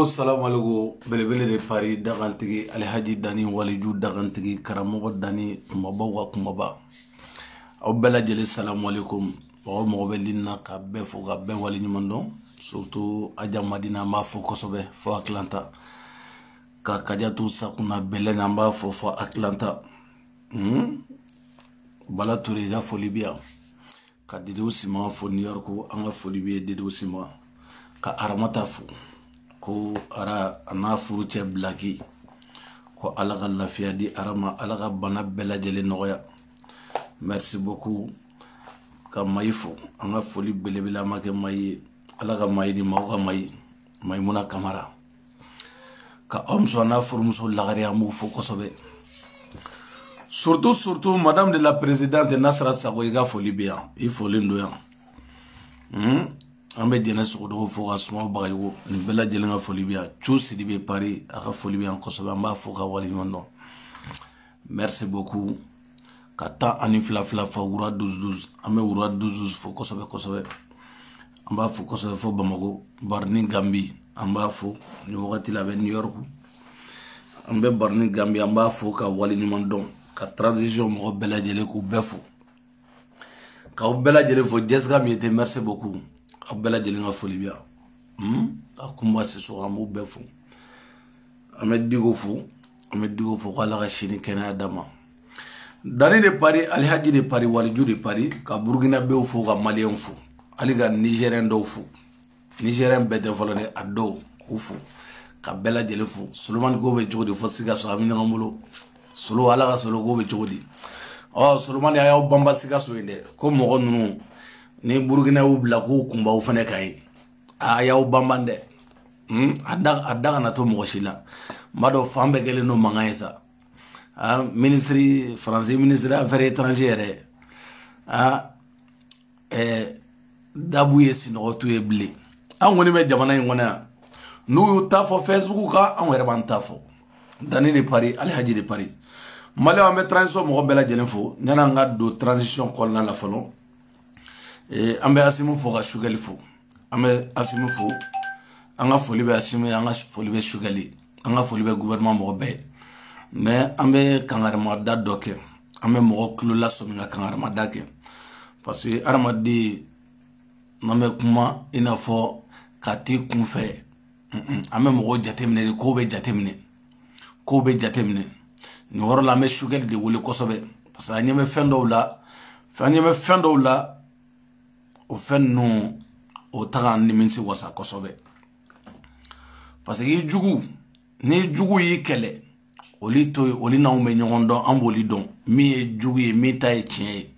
Salam alaikum belebele de Paris dagantigi Alhaji Dani Waliju dagantigi Karamogo Dani kumaba wa kumaba aw bɛɛ lajɛlen salam alaikum mɔgɔ bɛ linna ka bɛɛ fo ka bɛɛ wali ɲuman dɔn surtout Aja Madina an b'a fo kosɛbɛ fo Atlanta ka Kajatu Sakuna Belen an b'a fo fo Atlanta Bala Touré ka foli bi yan ka Didiou Sima fo New York an ka foli bi ye Didiou Sima ka Aramata fo ko ara ana furu cɛ Blaki ko Ala ka lafiya di Arama Ala ka bana bɛɛ lajɛlen nɔgɔya merci beaucoup ka Mayi fo an ka foli belebele an ma kɛ Mayi Ala ka Mayi di maaw ka Maimuna Kamara ka aw muso n'a furumuso lagare an b'u fo kosɛbɛ surtout madame de la présidente Nasra Sago i ka foli bi yan i folen do yan an bɛ jɛnɛ sogodogo fo ka Suma Bagayogo nin bɛɛ lajɛlen ka foli bi yan Cu Sidibe Paris a ka foli bi yan kosɛbɛ an b'a fo ka wali ɲuman dɔn merci beaucoup ka 12 fo Wura 12 an bɛ Wura 12 fo kosɛbɛ an b'a fo kosɛbɛ fo Bamako Barni Gambi an b'a fo ni wagati la a bɛ New York an bɛ Barni Gambi an b'a fo ka wali ɲuman dɔn ka transition mɔgɔ bɛɛ lajɛlen k'u bɛɛ fo k'aw bɛɛ lajɛlen fo Jessica Miete merci beaucoup aw bɛɛ lajɛlen ka foli bi yan a Kumba Sisoko an b'u bɛɛ fo an bɛ Digo fo ko Ala ka sini kɛnɛya d'a ma Dani de Paris Alhaji de Paris Waliju de Paris ka Burkinabéw fo ka Malien fo hali ka Nigérien dɔw fo Nigérien bɛɛ tɛ fɔlɔ dɛ a dɔw k'u fo ka bɛɛ lajɛlen fo Solomani ko bɛ cogo di fo Sikaso a bɛ ɲɔgɔn bolo Solo Ala ka Solo ko bɛ cogo di Solomani a y'aw banba Sikaso yen dɛ ko mɔgɔ ninnu ni Burkina y'u bila k'u kunbaw fana ka ye a y'aw banban dɛ a da kana to mɔgɔ si la m'a dɔn fan bɛɛ kɛlen don mankan ye sa Français ministre affaires étrangères yɛrɛ Dabu ye sinɔgɔ to ye bilen an kɔni bɛ jamana in kɔnɔ yan n'u y'u ta fɔ Facebook kan an yɛrɛ b'an ta fɔ Dani de Paris Alhaji de Paris Malien an bɛ transition mɔgɔ bɛɛ lajɛlen fo yanni an ka don transition kɔnɔna la fɔlɔ an bɛ Asimu fo ka Sugɛli fo an bɛ Asimu fo an ka foli bɛ Asimu ye an ka foli bɛ Sugɛli an ka foli bɛ gouvernement mɔgɔ bɛɛ mais an bɛ kangarimada dɔ kɛ an bɛ mɔgɔ tulo lasɔmi ka kangarimada kɛ parce que adamaden n'an bɛ kuma i n'a fɔ ka t'i kunfɛ an bɛ mɔgɔw jateminɛ de kow bɛ jateminɛ nin yɔrɔ la an bɛ Sugɛli de wele kosɛbɛ parce que an ɲɛ bɛ fɛn dɔw la o fɛn ninnu o ta k'an nimisi wasa kosɛbɛ parce que ni jugu y'i kɛlɛ olu to yen olu n'anw bɛ ɲɔgɔn dɔn an b'olu dɔn min ye jugu ye min ta ye tiɲɛ ye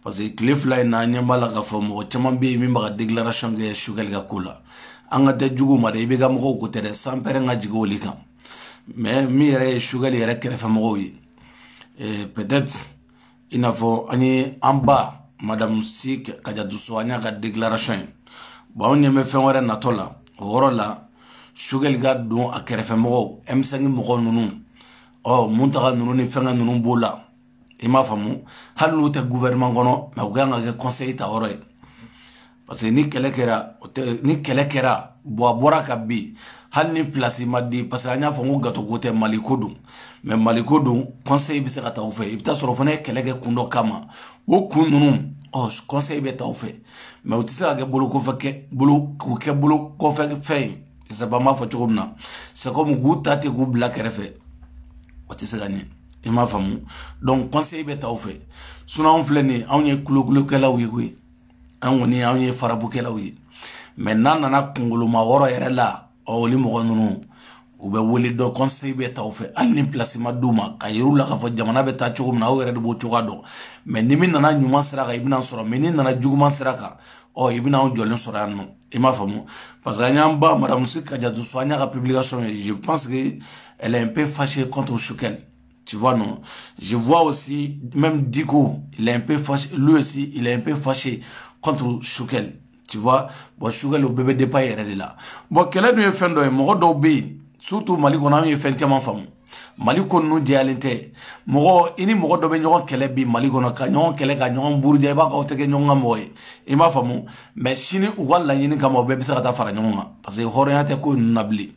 parce que tile fila in na an ɲɛ b'a la k'a fɔ mɔgɔ caman bɛ yen min bɛ ka déclaration kɛ Sugɛli ka ko la an ka tɛ jugu ma dɛ i bɛ ka mɔgɔw ko tɛ dɛ sans pɛrɛn ka jigin olu kan mais min yɛrɛ ye Sugɛli yɛrɛ kɛrɛfɛmɔgɔw ye peut-être i n'a fɔ an ye an ba Madame Si Kajatu So an y'a ka déclaration ye bon an ɲɛ bɛ fɛn wɛrɛ natɔ la o yɔrɔ la Sugɛli ka don a kɛrɛfɛmɔgɔw M5 mɔgɔw ninnu Muntaga ninnu ni fɛnkɛ ninnu b'o la i m'a faamu hali n'u tɛ gouvernement kɔnɔ mais u kan ka kɛ conseil ta yɔrɔ ye parce que ni kɛlɛ kɛra bon a bɔra ka bin hali ni place ma di parce que an y'a fɔ ko gato ko tɛ Mali ko don mais Mali ko don conseil bɛ se ka taa u fɛ i bɛ taa sɔrɔ fana ye kɛlɛ kɛ kun dɔ kama o kun ninnu conseil bɛ taa u fɛ mais u tɛ se ka kɛ bolo kɔfɛ fɛn ye saba m'a fɔ cogo min na c'est comme k'u ta ten k'u bila kɛrɛfɛ o tɛ se ka ɲɛ i m'a faamu donc conseil bɛ taa u fɛ sinon anw filɛ nin ye anw ye kulokɛlaw ye koyi anw ye farabukɛlaw ye mais n'an nana kunkoloma wɔɔrɔ yɛrɛ la olu mɔgɔ ninnu u bɛ wele dɔ conseil bɛ taa u fɛ hali ni place ma d'u ma ka yir'u la k'a fɔ jamana bɛ taa cogo min na aw yɛrɛ de b'o cogoya dɔn mais ni min nana ɲuman sira kan i bɛna sɔrɔ mais ni nana juguman sira kan i bɛna anw jɔlen sɔrɔ yan nɔ i m'a faamu parce que an y'an ba Madame Si Kajatu So an y'a ka publication ye je pense que elle est un peu fâchée contre Sugɛli Tu vois, non? Je vois aussi, même Diko, il est un peu fâché, lui aussi, il est un peu fâché contre Choukel. Tu vois? Bon, Choukel, au bébé de pas, il est là. Bon, quel est le fait de moi, d'obé, surtout Mali, on a eu fait un femme. Mali, qu'on nous dit à l'inter. Moi, ini moi, d'obé, nous, quel est bi, Mali, qu'on a canyon, quel est canyon, bourdier, pas, qu'on te gagne, on a moué. Il m'a fait, mais chine, ou voilà, il n'y a qu'à moi, bébé, ça va faire un parce que, rien, t'es qu'on n'abli.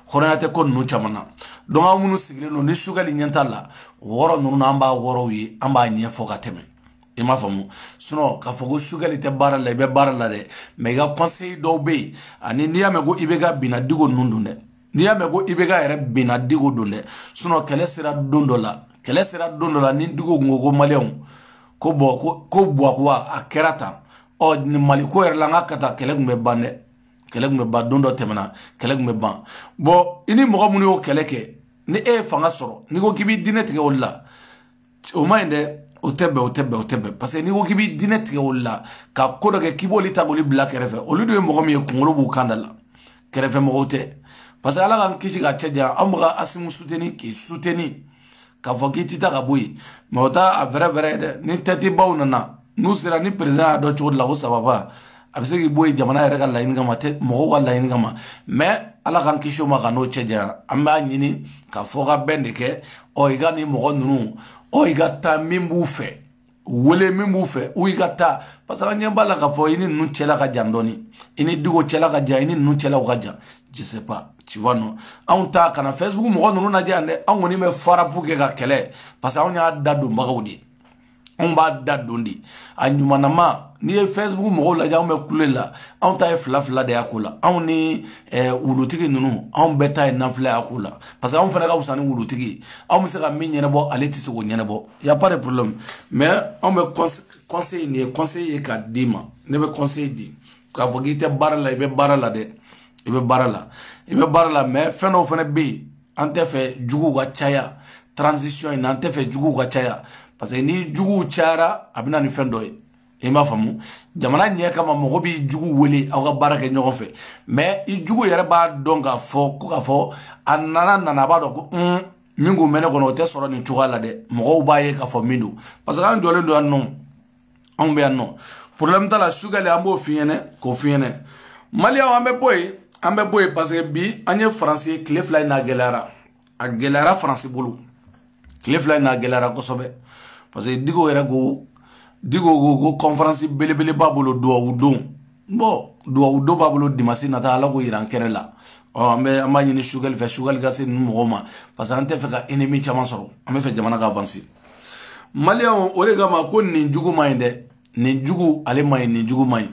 Khorayate ko nu chamana donc amunu sigile no ni sugali nyanta la woro nu namba woro wi amba nye foka teme ima famu sinon ka fogo sugali te barala be barala de mais ga conseil do be ani niya me go ibega bina digo nundunde niya me go ibega ere bina digo dunde sinon kele sira dondola ni digo ngogo maleon ko bo ko bo kwa akerata o ni mali ko ere la ngakata kele ngbe bande kɛlɛ kun bɛ ban don dɔ tɛmɛna kɛlɛ kun bɛ ban bon i ni mɔgɔ minnu y'o kɛlɛ kɛ ni e ye fanga sɔrɔ n'i ko k'i b'i diinɛ tigɛ olu la o ma ɲi dɛ o tɛ bɛn parce que n'i ko k'i b'i diinɛ tigɛ olu la ka ko dɔ kɛ k'i b'olu ta k'olu bila kɛrɛfɛ olu de ye mɔgɔ min ye kunkolo b'u kan da la kɛrɛfɛ mɔgɔw tɛ parce que ala k'an kisi ka cɛ janya an bɛ ka Asimu soutenir k'i soutenir k'a fɔ k'i tɛ taa ka bɔ yen mais o t'a a vrai ye dɛ ni tɛti baw nana n'u sera ni président y'a dɔn cogo de la ko sababa a bɛ se k'i bɔ yen jamana yɛrɛ ka laɲini kama mɔgɔw ka laɲini kama mais ala k'an kisi o ma ka n'o cɛ janya an b'a ɲini ka fɔ ka bɛn de kɛ ɔ i ka nin mɔgɔ ninnu ɔ i ka taa min b'u fɛ wele min b'u fɛ u i ka taa parce que an ɲɛ b'a la k'a fɔ i ni ninnu cɛla ka jan dɔɔni i ni Diko cɛla ka jan i ni ninnu cɛlaw ka jan je sais pas tu vois non anw ta kana Facebook mɔgɔ ninnu lajɛ yan dɛ anw kɔni bɛ farapu kɛ ka kɛlɛ parce que anw y'a da donbagaw de anw b'a da don de a ɲumanama n'i ye Facebook mɔgɔw lajɛ anw bɛ kule la anw ta ye fila de y'a ko la anw ni wulutigi ninnu anw bɛɛ ta ye nafila y'a ko la parce que anw fana ka wusa ni wulutigi anw bɛ se ka min ɲɛnabɔ ale tɛ se k'o ɲɛnabɔ y a pas de problème mais anw bɛ conseil nin ye conseil ye k'a d'i ma ne bɛ conseil di k'a fɔ k'i tɛ baara la i bɛ baara la dɛ i bɛ baara la mais fɛn dɔw fana bɛ yen an tɛ fɛ juguw ka caya transition in na an tɛ fɛ juguw ka caya parce que ni juguw cayara a bɛ na ni fɛn dɔ ye i m'a faamu jamana ɲɛ kama mɔgɔ b'i jugu wele aw ka baara kɛ ɲɔgɔn fɛ mais i jugu yɛrɛ b'a dɔn k'a fɔ a nana a b'a dɔn ko min kun bɛ ne kɔnɔ o tɛ sɔrɔ nin cogoya la dɛ mɔgɔw b'a ye k'a fɔ min don parce que an jɔlen don yan nɔ anw bɛ yan nɔ problème t'a la Sugali an b'o f'i ɲɛnɛ k'o f'i ɲɛnɛ maliyɛnw an bɛ bɔ yen parce que bi an ye faransi ye tile fila in n'a gɛlɛyara faransi bolo tile fila in n'a gɛlɛyara kosɛbɛ parce que Diko ko conférence belebele b'a bolo duwawu don bon duwawu don b'a bolo dimanche nata ala ko yiran kɛnɛ la an b'a ɲini Sugali fɛ Sugali ka se ninnu mɔgɔw ma parce que an tɛ fɛ ka ennemi caman sɔrɔ an bɛ fɛ jamana ka avancer maliyɛnw o de kama ko nin jugu ma ɲi dɛ nin jugu ale ma ɲi nin jugu ma ɲi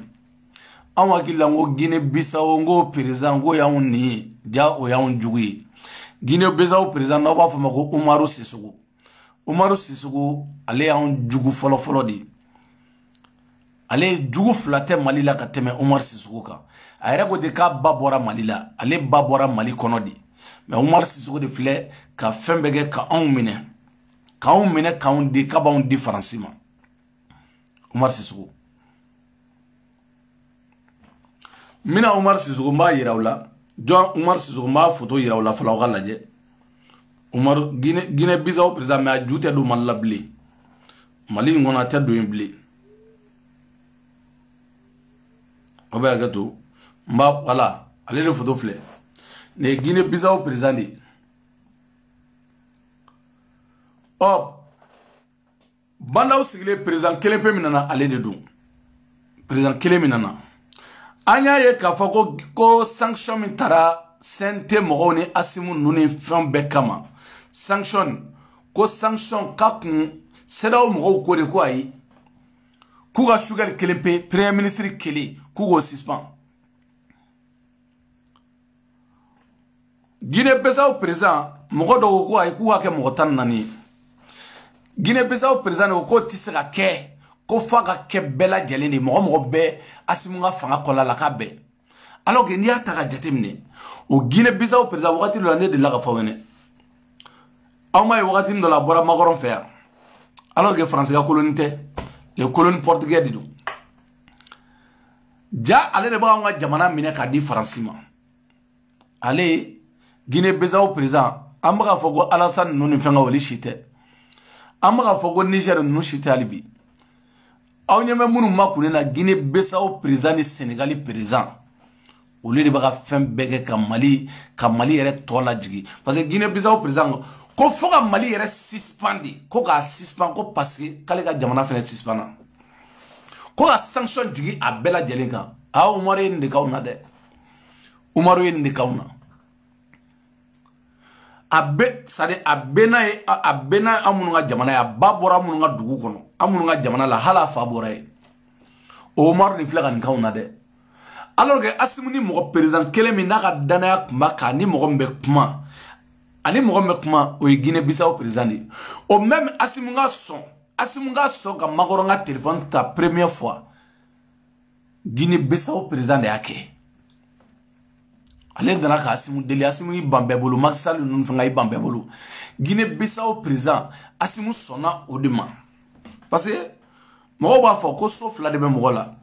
anw hakili la n ko Guinée Bissau n ko président ko y'anw nin ye ja o y'anw jugu ye Guinée Bissau président n'aw b'a fɔ ma ko Umaru Sissoco ale y'anw jugu fɔlɔ de ale jugu fila tɛ Mali la ka tɛmɛ Umaru Sissoco kan a yɛrɛ ko de k'a ba bɔra Mali la ale ba bɔra Mali kɔnɔ de mais Umaru Sissoco de filɛ ka fɛn bɛɛ kɛ ka anw minɛ k'anw di k'a b'anw di Faransi ma Umaru Sissoco n bɛna Umaru Sissoco n b'a yira aw la jɔn Umaru Sissoco n b'a photo yira aw la fɔlɔ aw ka lajɛ Umaru Guinée Bissau président mais a ju tɛ don Mali la bilen Mali in kɔnɔ a tɛ don yen bilen o bɛ hakɛ to n b'a wala ale de photo filɛ nin ye Guinée Bissau président de ye ɔ bandaw sigilen président kelen pe min nana ale de don président kelen min nana an y'a ye k'a fɔ ko sanction min taara CNT mɔgɔw ni Asimu ninnu ni fɛn bɛɛ kama sanction ka kun CEDEAO mɔgɔw ko de ko ayi k'u ka Sugali kelen pe premier ministre kelen k'u k'o suspend Guinée Bissau président mɔgɔ dɔw ko ayi k'u ka kɛ mɔgɔ 14 ye Guinée Bissau président ko k'o tɛ se ka kɛ ko f'a ka kɛ bɛɛ lajɛlen de mɔgɔ bɛɛ Asimu ka fanga kɔnɔna la k'a bɛɛ alors que n'i y'a ta ka jateminɛ o Guinée Bissau président wagati dɔ la ne delila ka fɔ ɲɛnɛ aw ma ye wagati dɔ la a bɔra Macron fɛ yan alors que Faransi ka colonie tɛ les colonies portugais de don ja ale de b'anw ka jamana minɛ k'a di Faransi ma ale Guinée Bissau président ambaga fogo Alassane nuni fenga wali shite ambaga fogo Niger nuni shite alibi awnyeme munu makune na Guinée Bissau président ni Sénégali président oli de baga fen bege ka Mali yere tola jigi parce que Guinée Bissau président ko foga Mali yere suspendi ko ka suspend ko parce que kale ka jamana fene suspend ko ka sanction jigi a bela jelinga a Umaru ndi kauna de Umaru ndi kauna abe sade abena amununga jamana ya babora amununga dugu kono amununga jamana la hala fabora e Omar ni flaga nkauna de alors que asimuni mo président kelemi naka dana kumaka ni mo mbe kuma ani mo mbe kuma o Guinée Bissau président ni o même asimunga son ka makoronga téléphone ta première fois Guinée Bissau président de yake ale dana ka asimu deli asimu ibambe bolo Maxal nun fanga ibambe bolo Guinée Bissau président asimu sona odema parce que mo ba fo ko sauf la de be mo la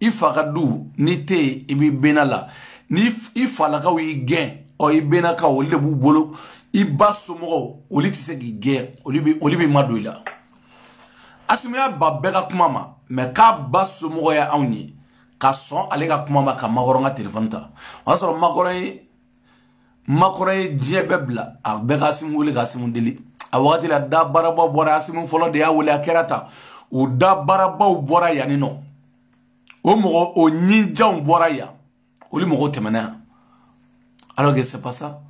ifa ka du ni te ibi benala ni ifa la ka wi gain o ibena ka o le bu bolo iba somo o li tise gi gain o li bi madoila asimu ya babbe ka kuma ma me ka ba somo ya awni ka son ale ka kuma ma ka makoronga téléphone ta on soro makoray djie bebla a be ka simu wole ka simu deli a wakati la da baraba bora simu folo de ya wole akerata o da baraba bora yani no o mo o ninja bora ya o li mo temena alors que c'est pas ça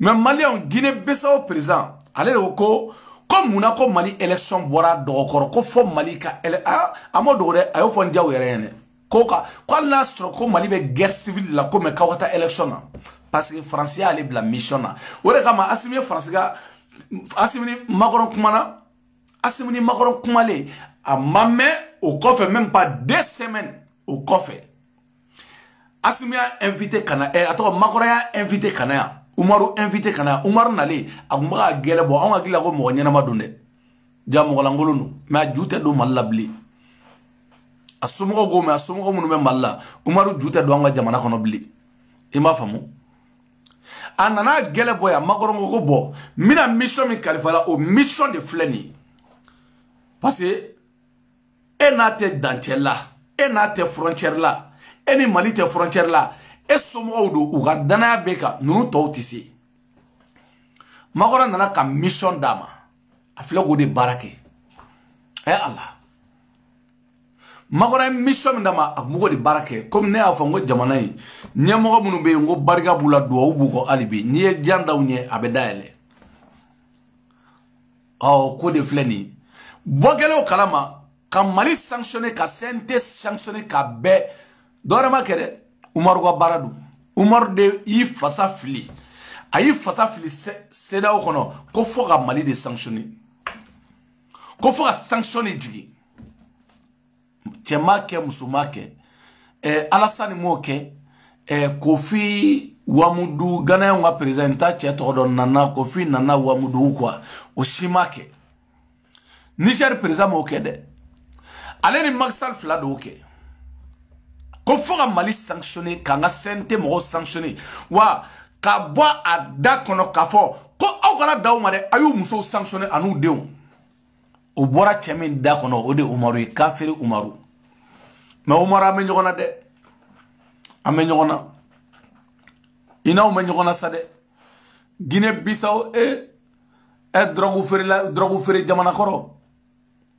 mais Mali en Guinée Bissau président ale ko comme muna ko Mali élection bora do ko fo Mali ka amodo de ayo fo ndiaw yere ne koka kwa l'astro ko Mali be guerre civile la ko me kawata election parce que français allait la mission na ore kama asimi français ga asimi makoron kumale a mamé au coffre même pas 2 semaines au coffre asimi a invité kana attends makoron a invité kana Umaru invité kana Umaru nale agumba gele bo on agila ko mo nyana madunde jamu langolo no ma jute do malabli asumo go me asumo munu me malla Umaru jute do anga jamana kono bli ima famu anana gele boya makorongo go bo mina mission mi kalifala o mission de fleni parce que enate danchela enate frontière la eni Mali te frontière la e somo do uga dana beka nunu to tisi makoron nana ka mission dama afle go de barake Allah magora mission ndama amugo di barake comme ne afongo jamana yi nyemo munu be ngo barga bula do ubugo alibi ni e janda unye abedaele ko de fleni bogelo kalama ka Mali sanctionner ka CNT sanctionner ka be dore makere Umaru ko baradu Umaru de yi fasa fili ayi fasa fili seda o kono ko fo ka Mali de sanctionner ko fo ka sanctionner jigi Chemake musumake Alassane moke Kofi Wamudu Gana yunga prezenta Chetodon nana Kofi nana Wamudu kwa Oshimake Niger prezenta moke de Aleni Maxal Flado oke Kofoga Mali sanctionné Kanga sente moro sanctionné Wa Kabwa ada kono kafo Ko au kana da umade Ayu muso sanctionné anu deu Obora chemin da kono Ode Umaru Kafiri Umaru mais Umaru ame nyogona de ame nyogona ina ume nyogona sa de Guinée Bissau drogu fere jamana koro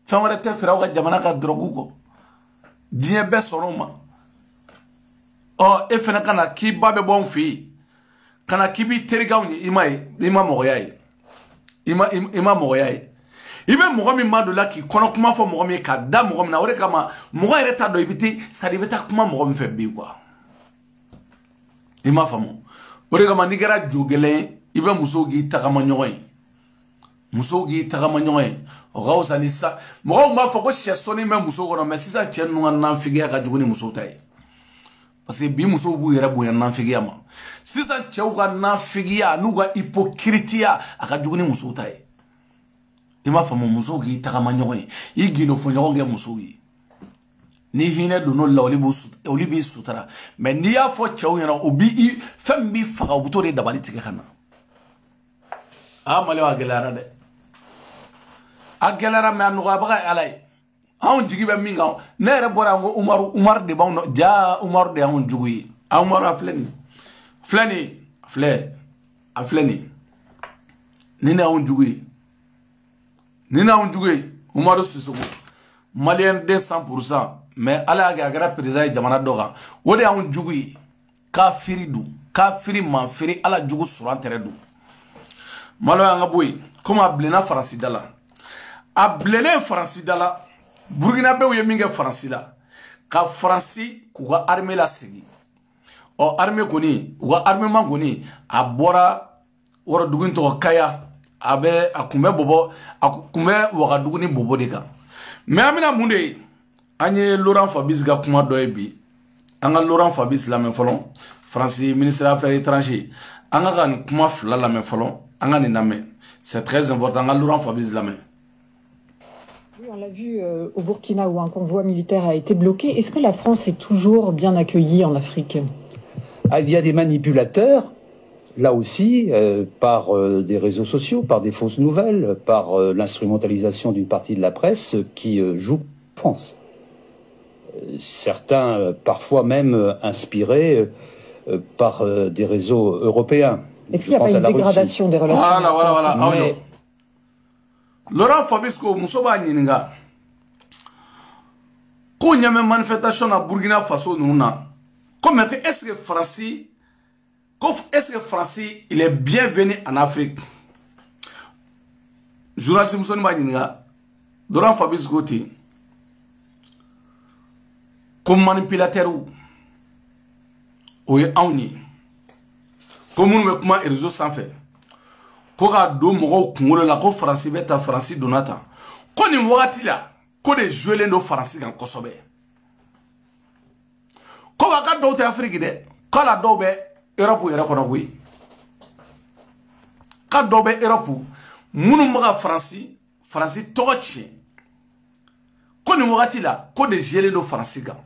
fengore te fere ka jamana ka drogu ko diye be sonoma fena kana ki babe bon fi kana kibi terigawni ima mogoyaye ima mogoyaye ibe mogomi madola ki kono kuma fo mogomi ka da mogomi na ore kama mogo ere ta do ibiti sadi beta kuma mogomi fe bi kwa ima famu ore kama nigera jogele ibe musogi takama nyoy musogi takama nyoy o gawsa ni sa mogo ma fo ko chesoni me musogo no mais sisa chenu nan figia ka juguni musotay parce que bi musogu yere bo yan nan figia ma sisa chewga nan figia nuga hypocritia aka juguni musotay ima famu musogi takama nyoy igino fo nyoge musogi ni hine do no la oli bi sutara mais ni ya fo chew yana obi fem bi faga buto de dabali tike kana a mali wa gelara de a gelara me anu ba alay an jigi be minga ne re bora ngo umar de ba no ja umar de an jugi a umar afleni ni na an jugi umar sisugo malien de 100% mais ala ga gara président jamana doga wode an jugi kafiri manfiri ala jugu suran tere du malo nga boy comme a blena faransi dala a blene faransi dala burkina be ye minge faransi la ka faransi ku ga armée la segi o armée koni u ga armée man koni a bora wora dugun to kaya abe akume bobo akume waga duguni bobo de kan mais amina munde anye Laurent Fabius ga kuma do ebi anga Laurent Fabius la men folon France ministre des Affaires étrangères anga kan kuma fla la men folon anga ni name c'est très important anga Laurent Fabius la men. Oui, on l'a vu au Burkina où un convoi militaire a été bloqué. Est-ce que la France est toujours bien accueillie en Afrique? Il y a des manipulateurs, là aussi, par des réseaux sociaux, par des fausses nouvelles, par l'instrumentalisation d'une partie de la presse qui joue en France. Certains, parfois même inspirés par des réseaux européens. Est-ce qu'il n'y a pas une dégradation des relations? Voilà. Mais... Laurent Fabius ko musoba nyininga ko nyame manifestation na Burkina Faso nuna comme est-ce que France il est bienvenu en Afrique? Journaliste musoni ba nyininga Laurent Fabius goti comme manipulateur ou est auni comme on me comment réseau sans fait ko ga do mogo kungolo la ko France beta France donata ko ni wakati la ko de jouer no France kan kosobe ko wa ka do te Afrique de ko la do be Europe yere kono wi ka do be Europe munu maga France tochi ko ni wakati la ko de jouer no France kan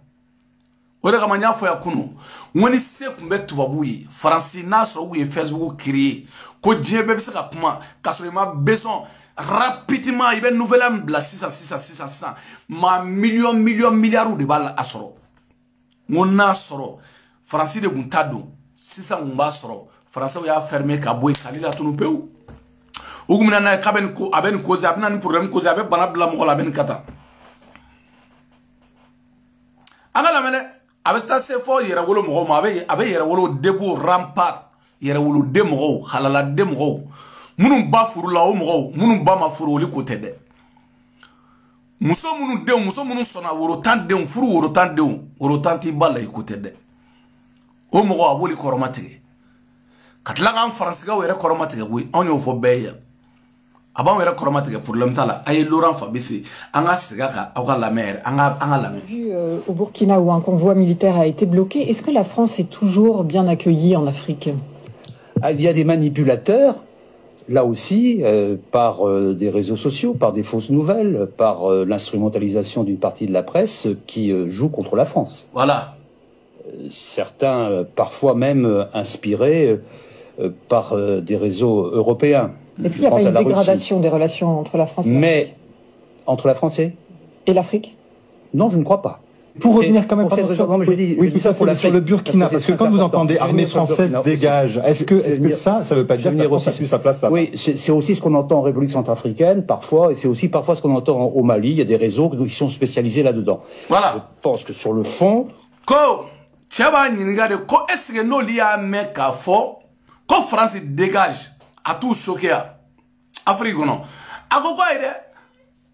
ore kama nyafo ya kunu woni se kumbe tubabuyi France na so wi Facebook créé ko djebe bisa ka kuma kaso ma besoin rapidement ibe nouvelle am bla 600 ma milliards de balles asoro ngona soro France de buntado 600 mba soro France ya fermer ka boy kalila tunu peu ugumna na kaben ko aben cause abna ni problème cause abe bana bla mo la ben kata agala mele abesta se fo yera wolo mo ma abe yera wolo debout rampart yera wolo demo halala demo munun ba furu la o mo munun ba ma furu oli côté de muso munun sona woro tan de furu woro tan ti bala i côté de o mo aboli koromatige katla kan France ga wera koromatige wi on yo fo beya avant wera koromatige problème tala ay Laurent Fabius anga sigaka aka la mer anga la mer. Vu au Burkina où un convoi militaire a été bloqué, est-ce que la France est toujours bien accueillie en Afrique? Il y a des manipulateurs, là aussi, par des réseaux sociaux, par des fausses nouvelles, par l'instrumentalisation d'une partie de la presse qui joue contre la France. Voilà. Certains, parfois même inspirés par des réseaux européens. Est-ce qu'il n'y a pas une dégradation des relations entre la France et l'Afrique? Mais entre la France et l'Afrique? Non, je ne crois pas. Pour revenir quand même sur le Burkina, parce que quand vous entendez armée française dégage, est-ce que ça veut pas dire que la France a plus sa place là-bas? Oui, c'est aussi ce qu'on entend en République centrafricaine parfois, et c'est aussi parfois ce qu'on entend au Mali. Il y a des réseaux qui sont spécialisés là-dedans. Voilà. Je pense que sur le fond, est-ce que nous lions mec à fort, quand France dégage à tout choqué Afrique non, à quoi il est,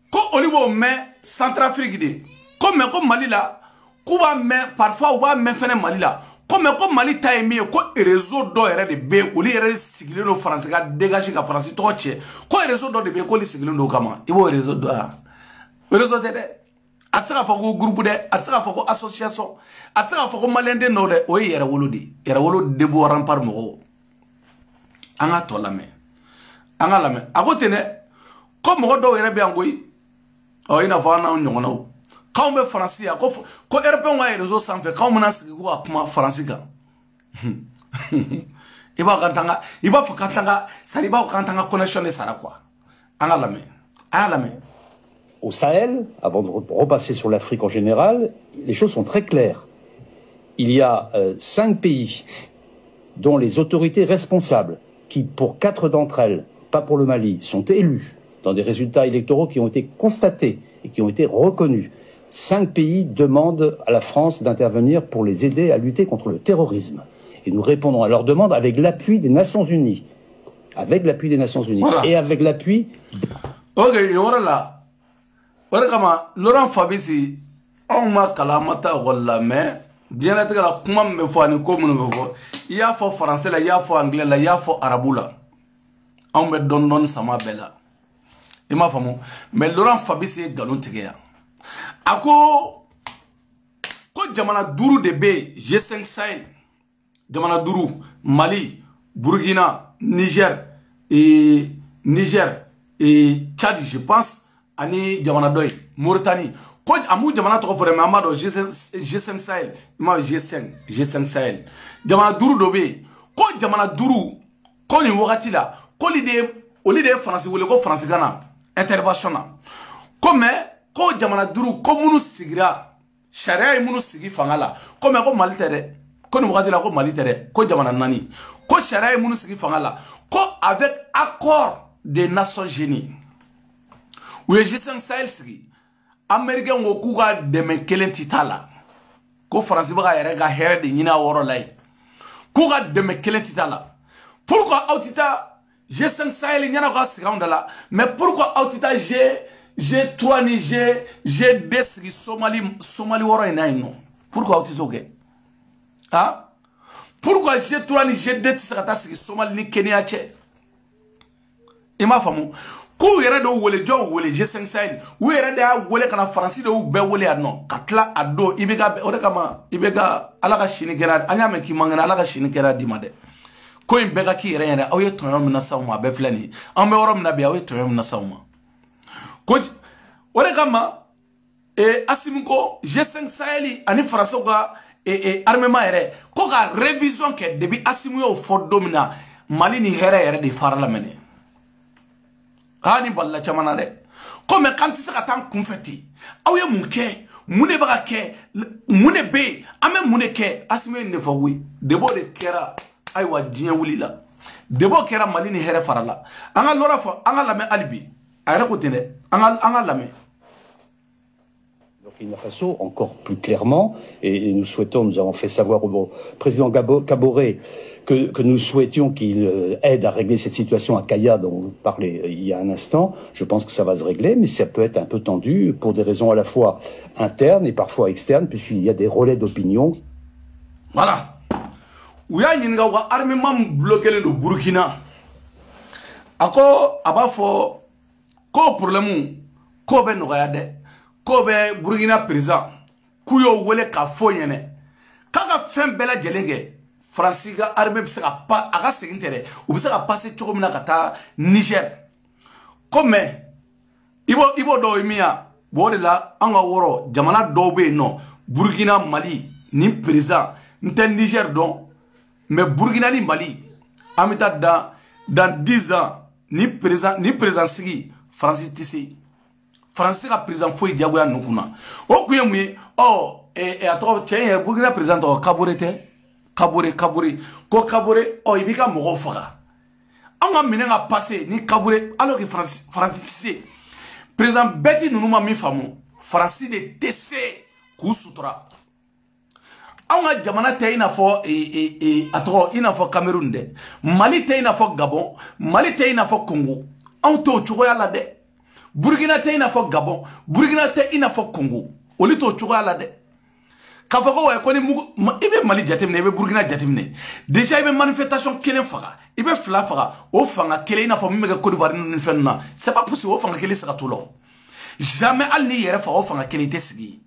quand au niveau mais Centrafrique de comme Mali là, kuba mais parfois on va même faire Mali là, comme Mali taille mieux, quoi réseau d'or de B, ou les réseaux de France qui dégagé la France toche, quoi réseau d'or de B, quoi les signaux de comment, il va réseau d'or, réseau de, à ça faut que groupe de, à ça faut que association, à ça faut que malien de nord, oui il y a wolo de beau rempart moro, anga to la main, à côté ne, comme on doit y aller bien oui, oh il n'a pas un nom. Quand on est français, quand on est réseau sans fait, quand on a ce qu'on a français, Il va faire Kantanga, ça va Kantanga connexion de Sara quoi. À la main. Au Sahel, avant de repasser sur l'Afrique en général, les choses sont très claires. Il y a 5 pays dont les autorités responsables, qui pour 4 d'entre elles, pas pour le Mali, sont élus dans des résultats électoraux qui ont été constatés et qui ont été reconnus. 5 pays demandent à la France d'intervenir pour les aider à lutter contre le terrorisme. Et nous répondons à leur demande avec l'appui des Nations Unies. Avec l'appui des Nations Unies. Voilà. Et avec l'appui... Ok, voilà. Voilà, Laurent Fabici, on m'a calamata wala mais bien être la kuma me fo ani ko mun me fo il y a fo français là il y a fo anglais là il y a fo arabe là on me donne sama bella il m'a famu mais Laurent Fabici galon tigeya ako ko jamana duru de be G5 Sahel jamana duru Mali Burkina Niger et Tchad je pense ani jamana doy Mauritanie ko amu jamana to vraiment amado G5 Sahel ma G5 Sahel jamana duru dobe ko jamana duru ko ni wakati la ko l'idée français wole ko français gana intervention na comme ko jamana duru ko munu sigira sharia munu sigi fangala comme ko Mali tere ko ni wakati la ko Mali tere ko jamana nani ko sharia munu sigi fangala ko avec accord des Nations Unies. Ou les G5 Sahel sigi Américains ngo kuga deme kelen titala ko France baga yere ga here de nyina woro lay kuga deme kelen titala pourquoi autita G5 Sahel nyana ga sigandala mais pourquoi autita G3 ni G2 sigi Somali woro inaino pourquoi autita oge hein pourquoi G3 ni G2 tisaka sigi Somali ni Kenya che ima famu ko yere do wole jo wole G5 Sahel wo yere da wole kana France do be wole anno katla ado ibega o de kama ibega alaka shini kera anya me ki mangana alaka shini kera dimade ko imbega ki yere yere o ye tonyo mina sawma be flani ambe woro mina be o ye tonyo mina sawma ko o de kama asimko G5 Sahel ani France ga armement yere ko ga révision ke debi asimu yo fodomina Mali ni here yere de farala mene ani balla chamana de comme quand tu seras tant confetti awe munke mune baga ke mune be ame mune ke asime ne fawi debo de kera ay wa dien wulila debo kera Mali ni here farala anga lora fa anga lame alibi ayra ko tene anga lame Burkina Faso, encore plus clairement, et nous souhaitons, nous avons fait savoir au président Kaboré que nous souhaitions qu'il aide à régler cette situation à Kaya dont vous parlez il y a un instant. Je pense que ça va se régler, mais ça peut être un peu tendu pour des raisons à la fois internes et parfois externes, puisqu'il y a des relais d'opinion. Voilà. Où y a une armement bloqué le Burkina. Ako abafo ko problème ko ben noyade ko be Burkina président kuyo wele ka fo yene kaga fem bela jelenge France ga armée bi se ka pa aga segintere u bi se ka passer chogomina kata Niger comme ibo do imia bo de la anga woro jamana do be no Burkina Mali ni président nten Niger don mais Burkina ni Mali amita dans 10 ans ni président sigi France tisi France ka président foi diagoya nukuna o kuye muye ato tien Burkina président o Kabore ko Kabore o ibika mogo faga anga minenga passé ni Kabore alors que France tisi président beti nunuma mi famu France de TC ku sutura anga jamana te ina fo ato ina fo Cameroun de Mali te ina fo Gabon Mali te ina fo Congo auto choya la de Burkina te ina fo Gabon Burkina te ina fo Congo oli to choya la de kafako wa ko ni ibe Mali jatemne ibe Burkina jatemne déjà ibe manifestation kelen faga ibe fla faga o fanga kelen ina fo mega Côte d'Ivoire ni fenna c'est pas possible o fanga kelen saka tolo jamais alni yere fa o fanga kelen te sigi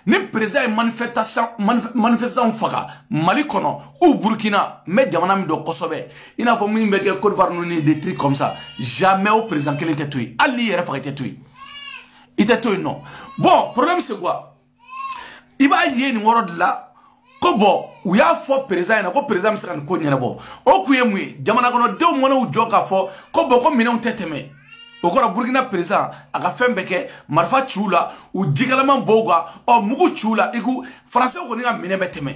ni président manifestation faga Mali kono ou Burkina mais jamana mi do kosobe ina fo mi mbeke Côte d'Ivoire ni des trucs comme ça jamais au président kelen te tuyi alni yere faga te tuyi ite tuyi non bon problème c'est quoi iba yeni woro de la ko ko bon u y'a fɔ président ɲɛna ko président bɛ se ka nin ko ɲɛnabɔ o kun ye mun ye jamana kɔnɔdenw mana u jɔ k'a fɔ ko bon ko minɛnw tɛ tɛmɛ o kɔrɔ Burkina président a ka fɛn bɛɛ kɛ marifa ci u la u jikalaman bɔ u kan ɔ mugu ci u la i ko français kɔni ka minɛn bɛ tɛmɛ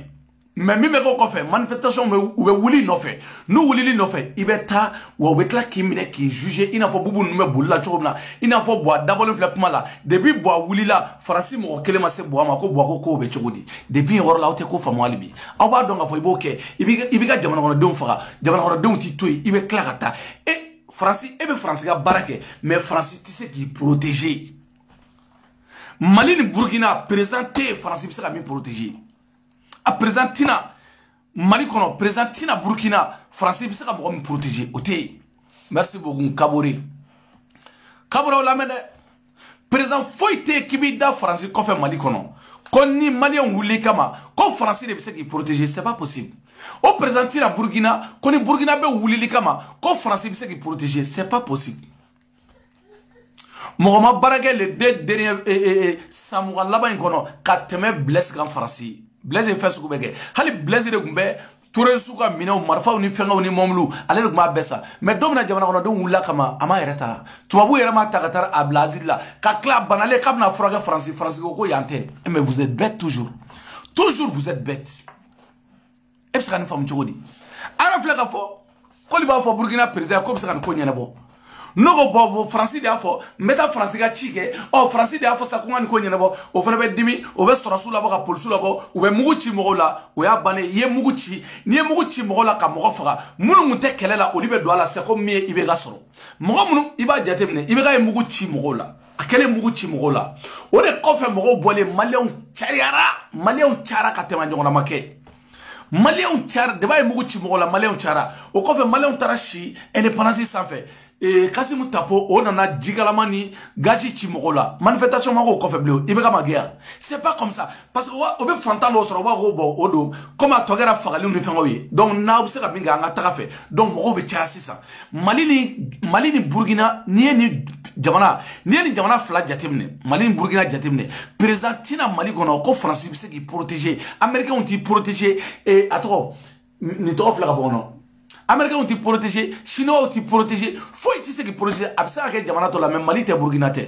mais min bɛ kɛ o kɔfɛ manifestation u bɛ wuli nɔfɛ n'u wulili nɔfɛ i bɛ taa wa u bɛ tila k'i minɛ k'i juger i n'a fɔ bubu ninnu bɛ boli la cogo min na i n'a fɔ Buwa dabɔlen filɛ kuma la depuis Buwa wulila Faransi mɔgɔ kelen ma se Buwa ma ko Buwa ko kow bɛ cogo di depuis yen yɔrɔ la aw tɛ ko faamu hali bi aw b'a dɔn k'a fɔ i b'o kɛ i b'i ka jamana kɔnɔdenw faga jamana kɔnɔdenw t'i to yen i bɛ tila ka taa Faransi e bɛ Faransi ka baara kɛ mais Faransi tɛ se k'i protéger Mali ni Burkina président tɛ yen Faransi bɛ se ka min protéger a président tina Mali kɔnɔ président tina Burkina Faransi bɛ se ka mɔgɔ min protéger o tɛ yen merci beaucoup Kabore o lamɛn dɛ président foyi tɛ yen k'i b'i da Faransi kɔfɛ Mali kɔnɔ ko ni maliyɛnw wuli kama ko Faransi de bɛ se k'i protéger c'est pas possible o président tina Burkina ko ni Burkina bɛ wulili kama ko Faransi bɛ se k'i protéger c'est pas possible mɔgɔ ma baara kɛ le deux derniers san mugan laban in kɔnɔ ka tɛmɛ Blaise kan Faransi Blaise ye fɛn sugu bɛɛ kɛ hali Blaise de tun bɛ Touré-su ka minɛnw marifaw ni fɛngɛw ni mɔmulu ale de tun b'a bɛɛ sa mais don min na jamana kɔnɔdenw wulila kama a ma yɛrɛ ta tubabu yɛrɛ m'a ta ka taa a bila asile la ka tila a banalen k'a bɛna furakɛ Faransi ko ko yan tɛ mais vous êtes bête toujours vous êtes bête e bɛ se ka nin faamu cogo di an yɛrɛ filɛ ka fɔ k'olu b'a fɔ Burkina président ko bɛ se ka nin ko ɲɛnabɔ n'o ko bɔn Faransi de y'a fɔ n bɛ taa Faransi ka ci kɛ Faransi de y'a fɔ sa ko n ka nin ko ɲɛnabɔ o fana bɛ dimi o bɛ sɔrɔsiw labɔ ka polisiw labɔ u bɛ mugu ci mɔgɔw la o y'a bannen i ye mugu ci n'i ye mugu ci mɔgɔw la ka mɔgɔ faga minnu tun tɛ kɛlɛ la olu bɛ don a la c'est comme min ye i bɛ ka sɔrɔ mɔgɔ minnu i b'a jateminɛ i bɛ ka ye mugu ci mɔgɔw la a kɛlen mugu ci mɔgɔw la o de kɔfɛ mɔgɔw bɔlen maliyɛnw cayara ka tɛmɛ ɲɔgɔnna ma kɛ maliyɛnw cayara de b'a ye mugu ci mɔgɔw la maliyɛnw cayara o kɔfɛ maliyɛnw taara si indépendance sanfɛ Kasimu Tapo o nana jigalama ni gaji ci mɔgɔw la manifestation ma k'o kɔfɛ bilen i bɛ ka ma gɛn yan c'est pas comme ça parce que o bɛ fantan dɔw sɔrɔ o b'a fɔ ko bon o don comme a tɔ kɛra fagali ni fɛngɛw ye donc n'aw bɛ se ka min kɛ an ka taga fɛ donc mɔgɔw bɛ caya sisan Mali ni Burkina n'i ye nin jamana fila jateminɛ Mali ni Burkina jateminɛ président tina Mali kɔnɔ ko Faransi bɛ se k'i protéger américains t'i protéger a tɔgɔ nin tɔgɔ filɛ ka bɔ kɔnɔ américains t'i protéger chinois t'i protéger foyi t'i se k'i protéger a bɛ se ka kɛ jamana tɔ la mais Mali tɛ Burkina tɛ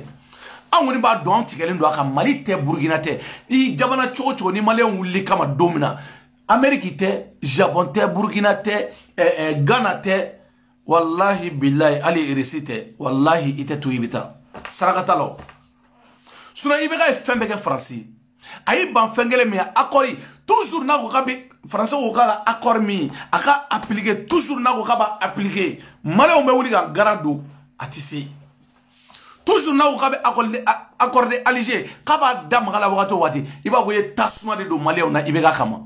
anw kɔni b'a dɔn an tigɛlen don a kan Mali tɛ Burkina tɛ i jamana cogo cogo ni maliyɛnw wulili kama don min na Amérique tɛ Japon tɛ Burkina tɛ Ghana tɛ wallahi billahi hali RC tɛ wallahi i tɛ to i bɛ taa saraka t'a la o sinon i bɛ ka fɛn bɛɛ kɛ Faransi a y'i ban fɛn kelen min ye accord toujours n'a ko k'a bɛ Faransi ko k'a ka accord min a ka appliquer toujours n'a ko k'a b'a appliquer maliyɛnw bɛ wuli ka gara don a tɛ se toujours n'a ko k'a bɛ accorder Alger k'a b'a da maga la wagati o wagati i b'a fɔ i ye tasuma de don maliyɛnw na i bɛ k'a kama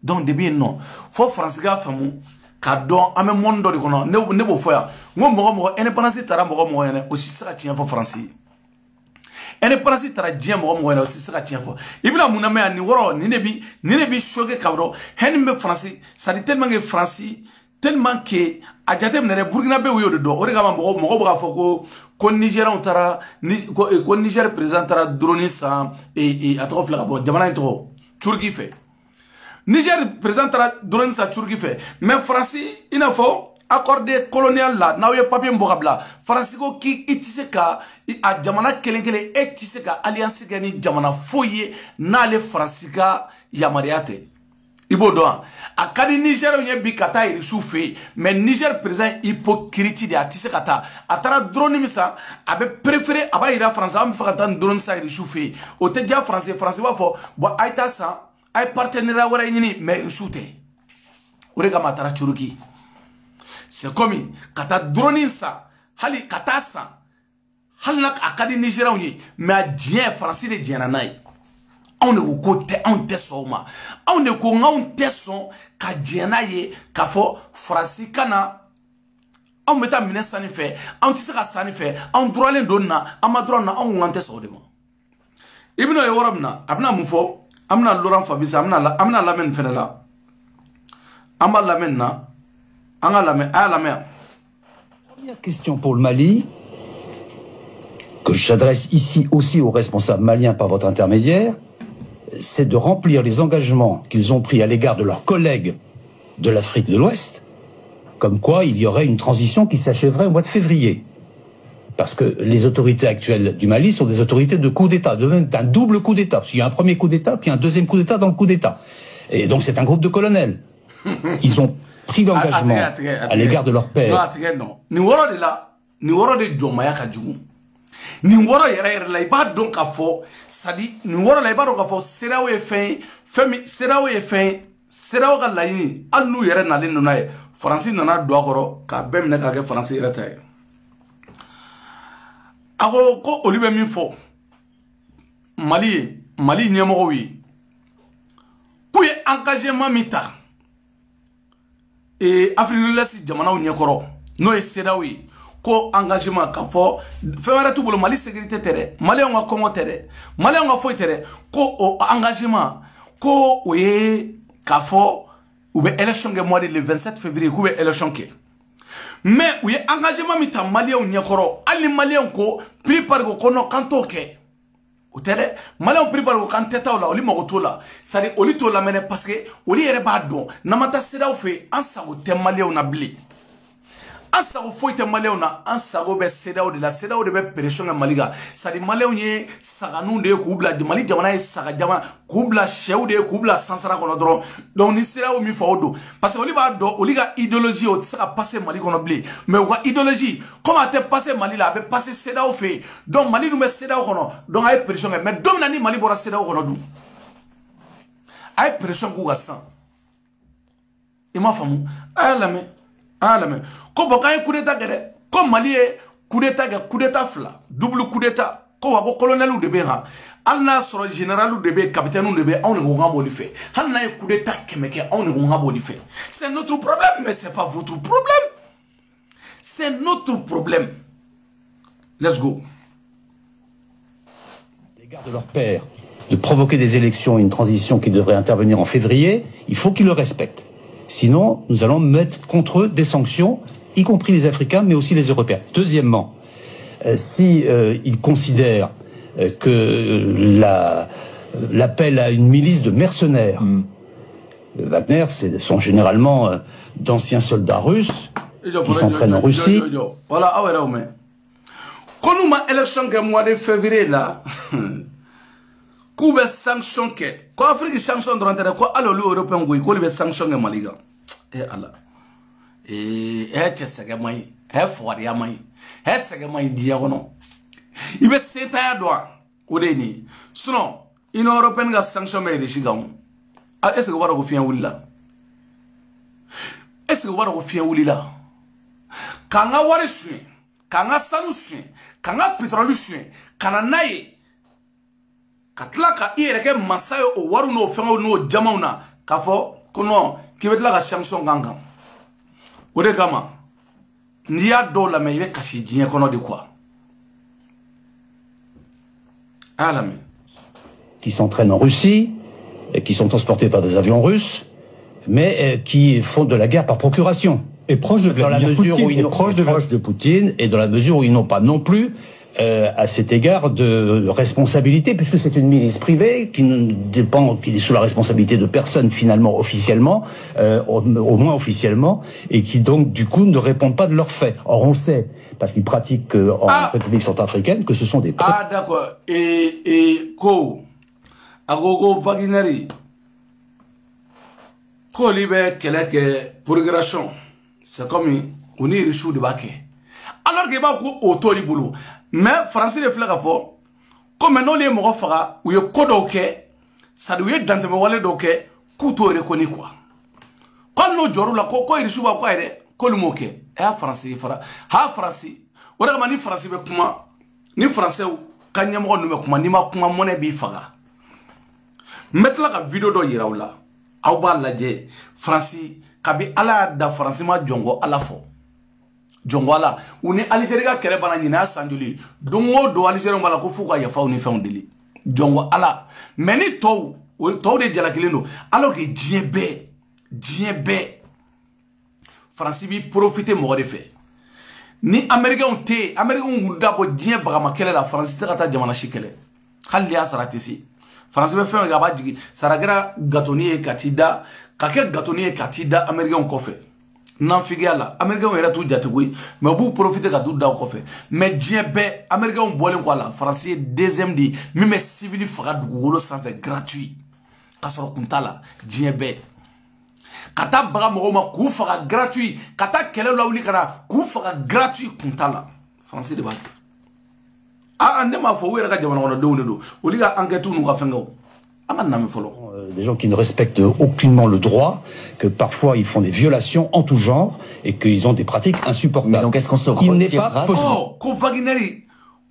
donc depuis yen nɔ fo Faransi k'a faamu k'a dɔn an bɛ monde dɔ de kɔnɔ ne b'o fɔ yan n ko mɔgɔ indépendance taara mɔgɔ ɲɛna o si tɛ se ka tiɲɛ fɔ Faransi indépendance taara diɲɛ mɔgɔ ɲɛna o si tɛ se ka tiɲɛ fɔ i bɛna mun na mɛn yan nin wɔrɔ nin de bi choqué ka dɔn hɛn min bɛ Faransi c'est à dire tellement que Faransi tellement que a jateminɛ dɛ Burkina bɛ u y'o de dɔn o de kama mɔgɔw bɛ k'a fɔ ko Nigériens taara ko Niger président taara drone san a tɔgɔ filɛ ka bɔ jamana in tɔgɔ Turki fɛ Niger président taara drone san Turki fɛ mais Faransi i n'a fɔ accordé colonial la n'aw ye papier bɔ ka bila Faransi ko k'i tɛ se ka a jamana kelen kelen e tɛ se ka alliance kɛ ni jamana foyi ye n'ale Faransi ka yamaruya tɛ i b'o dɔn a ka di Nigériens ye bi ka taa Irisiw fɛ yen mais Niger président hypocrite de a tɛ se ka taa a taara drone min san a bɛ préférer a b'a yira Faransi an bɛ fɛ ka taa nin drone san Irisiw fɛ yen o tɛ diya Faransi b'a fɔ bon a ye taa san a ye partenariat wɛrɛ ɲini mais Irisiw tɛ o de kama a taara Turki c'est comme ka taa drone san hali ka taa san hali na a ka di Nigériens ye mais a diɲɛ Faransi de diɲɛna n'a ye anw de ko tɛ anw tɛ sɔn o ma anw de ko anw tɛ sɔn ka diɲɛ n'a ye k'a fɔ Faransi ka na anw bɛ taa minɛ sanni fɛ anw tɛ se ka sanni fɛ anw droitlen don nin na an ma droit na anw tɛ sɔn o de ma i bɛna ye yɔrɔ min na a bɛna mun fɔ an bɛna Laurent Fabius an bɛna lamɛn nin fɛnɛ la an b'a lamɛn nin na. Première question pour le Mali, que j'adresse ici aussi aux responsables maliens par votre intermédiaire. c'est de remplir les engagements qu'ils ont pris à l'égard de leurs collègues de l'Afrique de l'Ouest, comme quoi il y aurait une transition qui s'achèverait au mois de février. Parce que les autorités actuelles du Mali sont des autorités de coup d'État, de même d'un double coup d'État. Parce qu'il y a un premier coup d'État, puis un deuxième coup d'État dans le coup d'État. Et donc c'est un groupe de colonels. Ils ont pris l'engagement à l'égard de leur père. Non. Ni woro de jomaya ka jugu. Ni woro yɛrɛ la i b'a dɔn k'a fɔ sadi ni woro la i b'a dɔn k'a fɔ CEDEAO ye CEDEAO ka laɲini hali n'u yɛrɛ nalen nana ye Faransi nana don a kɔrɔ k'a bɛɛ minɛ k'a kɛ Faransi yɛrɛ ta ye. A ko olu bɛ min fɔ Mali ɲɛmɔgɔw ye k'u ye engagement min ta Afrique de l'Est jamanaw ɲɛkɔrɔ n'o ye CEDEAO ye ko engagement k'a fɔ fɛn wɛrɛ t'u bolo Mali sécurité tɛ dɛ Maliyɛnw ka kɔngɔ tɛ dɛ Maliyɛnw ka foyi tɛ dɛ ko o engagement ko o ye k'a fɔ u bɛ élection kɛ mois de le 27 février k'u bɛ élection kɛ mais u ye engagement min ta Maliyɛnw ɲɛkɔrɔ hali ni Maliyɛnw ko plupart ko non k'an t'o kɛ o tɛ dɛ Maliyɛnw plupart ko k'an tɛ taa o la olu mago t'o la c'est à dire olu t'o lamɛnɛ parce que olu yɛrɛ b'a dɔn n'an ma taa CEDEAO fɛ yen an sago tɛ Maliyɛnw na bilen. An sago foyi tɛ Maliyɛnw na an sago bɛ CEDEAO de la CEDEAO de bɛ pression kɛ Mali kan c'est à dire Maliyɛnw ye saganinw de ye k'u bila Mali jamana ye saga jamana k'u bila sɛw de ye k'u bila sansara kɔnɔ dɔrɔn donc ni CEDEAO min fɔ o don parce que olu b'a dɔn olu ka idéologie o tɛ se ka passer Mali kɔnɔ bilen mais u ka idéologie comme a tɛ passer Mali la a bɛ passer CEDEAO fɛ yen donc Mali dun bɛ CEDEAO kɔnɔ donc a ye pression kɛ mais don min na ni Mali bɔra CEDEAO kɔnɔ dun a ye pression k'u ka sisan i m'a faamu a y'a lamɛn ko bon k'an ye coup d'état kɛ dɛ ko Mali ye coup d'état kɛ coup d'état fila double coup d'état ko wa ko colonelw de bɛ yan hali n'a sɔrɔ généralw de bɛ capitainw de bɛ anw de ko k'an b'olu fɛ hali n'a ye coup d'état 100 kɛ anw de ko k'an b'olu fɛ c'est notre problème mais c'est pas votre problème c'est notre problème. Let's go. À l'égard de leur père, de provoquer des élections et une transition qui devrait intervenir en février, il faut qu'ils le respectent. Sinon, nous allons mettre contre eux des sanctions, y compris les Africains, mais aussi les Européens. Deuxièmement, si ils considèrent que l'appel à une milice de mercenaires, Wagner, ce sont généralement d'anciens soldats russes qui s'entraînent en Russie. Voilà, quand nous avons élection au mois de février, là, qu'on va sanctionner, quand l'Afrique sanctionne dans l'intérêt, quand les Européens vont sanctionner Mali. Eh Allah. C'est ce que moi, c'est que moi, diagono. Il va s'éteindre droit. Odeni. Sinon, une Européenne a sanctionné les Chigam. Est-ce que vous avez fait un ouli là? Est-ce que vous avez fait un ouli là? Quand on a waré sué, quand on a salou sué, quand on a pétrole sué, quand on a naïe, quand on a été massaï au warou no fait no jamauna, kafo, kono, qui veut la sanction gangan. Ode gama, n'y a d'eau la meilleure caché d'y kono de quoi? Ah la qui s'entraînent en Russie, et qui sont transportés par des avions russes, mais qui font de la guerre par procuration. Et proche de Vladimir Poutine, proche de Poutine, et dans la mesure où ils n'ont pas non plus, à cet égard, de responsabilité, puisque c'est une milice privée qui ne dépend, qui est sous la responsabilité de personne finalement officiellement, au moins officiellement, et qui donc du coup ne répondent pas de leurs faits. Or on sait, parce qu'ils pratiquent en République centrafricaine, que ce sont des... Ah d'accord. Et ko agogo Wagner ko libe keleke progression. C'est comme on est riche de baquet. Alors qu'il va ko autori boulot. Mais français le flaga fort comme maintenant les mots fera ou ye kodo ke ça doit être dans le wallet donc couteau reconnu quoi. Quand nous joru la ko riche ba quoi ere ko le moqué et français fera ha français wala mani français be kuma ni français kanya mo no kuma ni ma kuma monnaie bi faga mettre la vidéo do yirawla aw ba laje français kabi ala da français ma jongo ala fo jongo ala uni Algérie ka kere bana nyina sanjuli dongo do Algérie mala ko fu ka yafa uni fa ondeli jongo ala meni to de jala kilendo alors que djebe français bi profiter mo de fait ni américain wulda bo djien bagama kele la français ta jamana shikele hali ya saratisi français bɛ fɛn ka b'a jigi sarakɛra gâteaunin ye ka t'i da ka kɛ gâteaunin ye ka t'i da américain kɔfɛ nanfigiya la américain yɛrɛ t'u jate koyi mais b'u profiter ka t'u da kɔfɛ mais diɲɛ bɛɛ américain bɔlen kɔ a la français ye deuxième de min bɛ civil faga dugukolo sanfɛ gratuit ka sɔrɔ kun t'a la diɲɛ bɛɛ ka taa baga mɔgɔw ma k'u faga gratuit ka taa kɛlɛ lawuli ka na k'u faga gratuit kun t'a la français de b'a kɛ ne m'a fɔ u yɛrɛ ka jamana kɔnɔdenw de don olu ka enquête n'u ka fɛnkɛw an ka nami fɔlɔ. Des gens qui ne respectent aucunement le droit, que parfois ils font des violations en tout genre et qu'ils ont des pratiques insupportables. Mais donc est-ce qu'on se Il n'est pas possible. Ko Wagner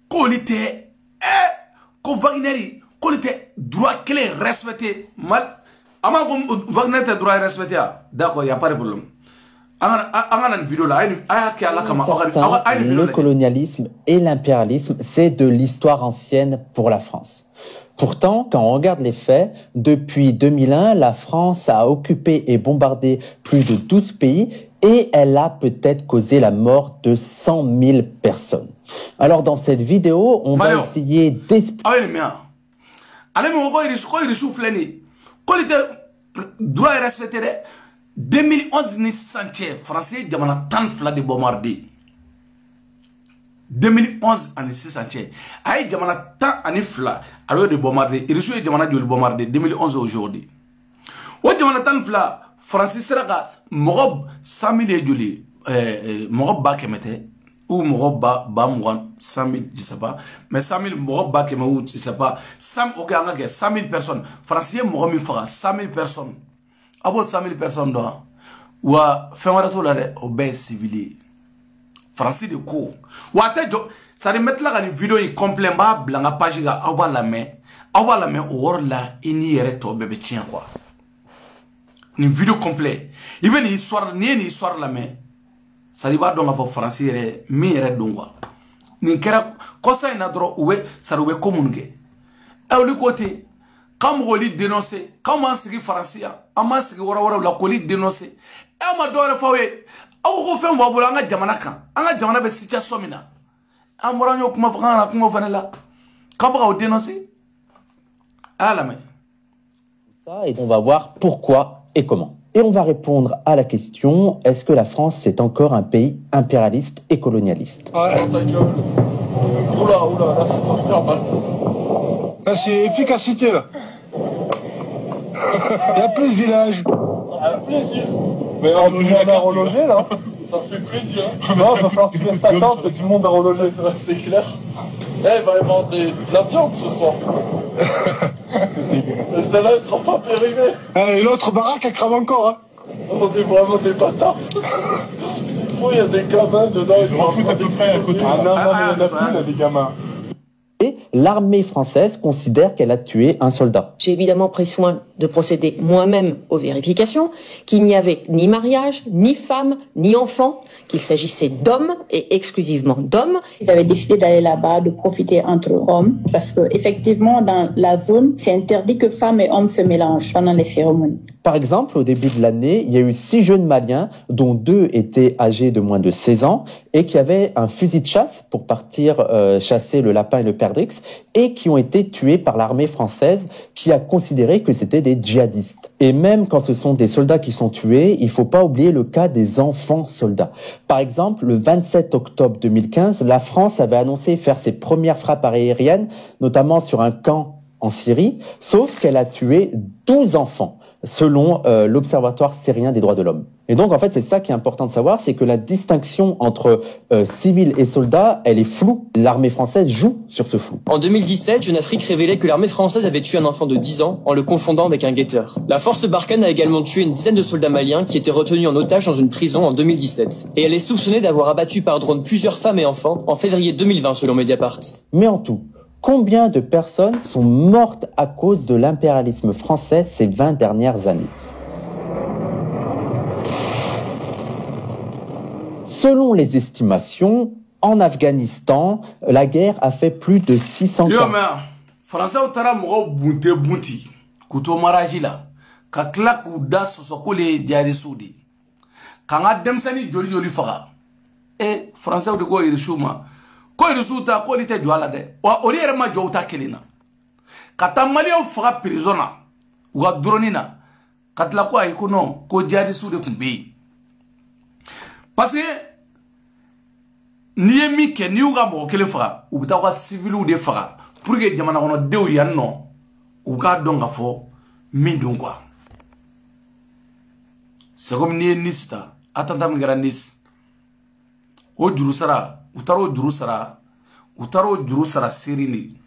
ko lite ko Wagner ko lite droit kelen respecté mal ama ko Wagner te droit respecté d'accord, il y a pas de problème. Le colonialisme et l'impérialisme, c'est de l'histoire ancienne pour la France. Pourtant, quand on regarde les faits, depuis 2001, la France a occupé et bombardé plus de 12 pays et elle a peut-être causé la mort de 100 000 personnes. Alors dans cette vidéo, on va essayer d'expliquer... droit respecté 2011 ni Sanchez français jamana tan fla de bombardé 2011 ani Sanchez ay jamana tan ani fla alors de bombardé il reçoit jamana joli bombardé 2011 aujourd'hui o jamana tan fla français sera mogob 100 000 joli mogob ba kemete ou mogob ba mougan 100 000 je sais pas mais 100 000 mogob ba kemé ou je sais pas 100 OK on a 100 000 personnes français mogob mi fera 100 000 personnes abo 100 000 personnes do wa fenwara to la de o be civil français de ko wa ta jo ça de mettre la vidéo in complet ba blanga page ga awala me o wor la ini yere to bebe tien quoi ni vidéo complet even ni histoire la me ça va donc avoir français yere mi yere don quoi ni kera kosa ina dro uwe sarwe communiquer e oli côté quand on lit dénoncer, quand on s'est français, on s'est la colis dénoncer. Et on m'a donné fawé. On fait un bobo anga jamana kan. Anga jamana be situation mina. On m'a rendu kuma vanga kuma vanela. Quand on dénoncer, à la main. Et on va voir pourquoi et comment. Et on va répondre à la question, est-ce que la France c'est encore un pays impérialiste et colonialiste? Oula, là c'est pas bien mal. Là c'est efficacité là. Il y a plus de village. Plaisir. Mais on est relogé là. Ça fait plaisir. Non, il va falloir que tu laisses ta tente et tout le monde est relogé. C'est clair. Eh, il va y avoir de la viande ce soir. Mais celle-là, elle sera pas périmée. Et l'autre baraque, elle crame encore. Hein. On est vraiment des bâtards. S'il faut, il y a des gamins dedans. Ils s'en foutent à peu près à côté. Ah non, mais il y en a plus, il y a des gamins. Et l'armée française considère qu'elle a tué un soldat. J'ai évidemment pris soin de procéder moi-même aux vérifications, qu'il n'y avait ni mariage, ni femme, ni enfant, qu'il s'agissait d'hommes et exclusivement d'hommes. Ils avaient décidé d'aller là-bas, de profiter entre hommes, parce que effectivement dans la zone, c'est interdit que femmes et hommes se mélangent pendant les cérémonies. Par exemple, au début de l'année, il y a eu 6 jeunes Maliens, dont 2 étaient âgés de moins de 16 ans, et qui avaient un fusil de chasse pour partir chasser le lapin et le perdrix, et qui ont été tués par l'armée française, qui a considéré que c'était des djihadistes. Et même quand ce sont des soldats qui sont tués, il ne faut pas oublier le cas des enfants soldats. Par exemple, le 27 octobre 2015, la France avait annoncé faire ses premières frappes aériennes, notamment sur un camp en Syrie, sauf qu'elle a tué 12 enfants, selon l'Observatoire syrien des droits de l'homme. Et donc, en fait, c'est ça qui est important de savoir, c'est que la distinction entre civils et soldats, elle est floue. L'armée française joue sur ce flou. En 2017, Jeune Afrique révélait que l'armée française avait tué un enfant de 10 ans en le confondant avec un guetteur. La force Barkhane a également tué une dizaine de soldats maliens qui étaient retenus en otage dans une prison en 2017. Et elle est soupçonnée d'avoir abattu par drone plusieurs femmes et enfants en février 2020, selon Mediapart. Mais en tout, combien de personnes sont mortes à cause de l'impérialisme français ces 20 dernières années? Selon les estimations, en Afghanistan, la guerre a fait plus de 600 ans. Français otara mogo bunte bunti kuto maraji la ka kila k'u da sɔsɔ ko le jari sudi ka nga denmisɛnnin joli joli faga français de ko irisu ma ko irisu ta ko li tɛ jɔ a la dɛ wa olu yɛrɛ ma jɔ u ta kelen na kata malien faga prison na ou ga drone na katla ko ay ko non ko jadi sou de kumbe parce que ni mi ke ni uga mo kele faga ou bita ko civil ou de faga pour que jamana kono dew yan no ou ga donga fo min dun quoi c'est comme ni nista atanta mi gara nis o juru sara utaro juru sara sirini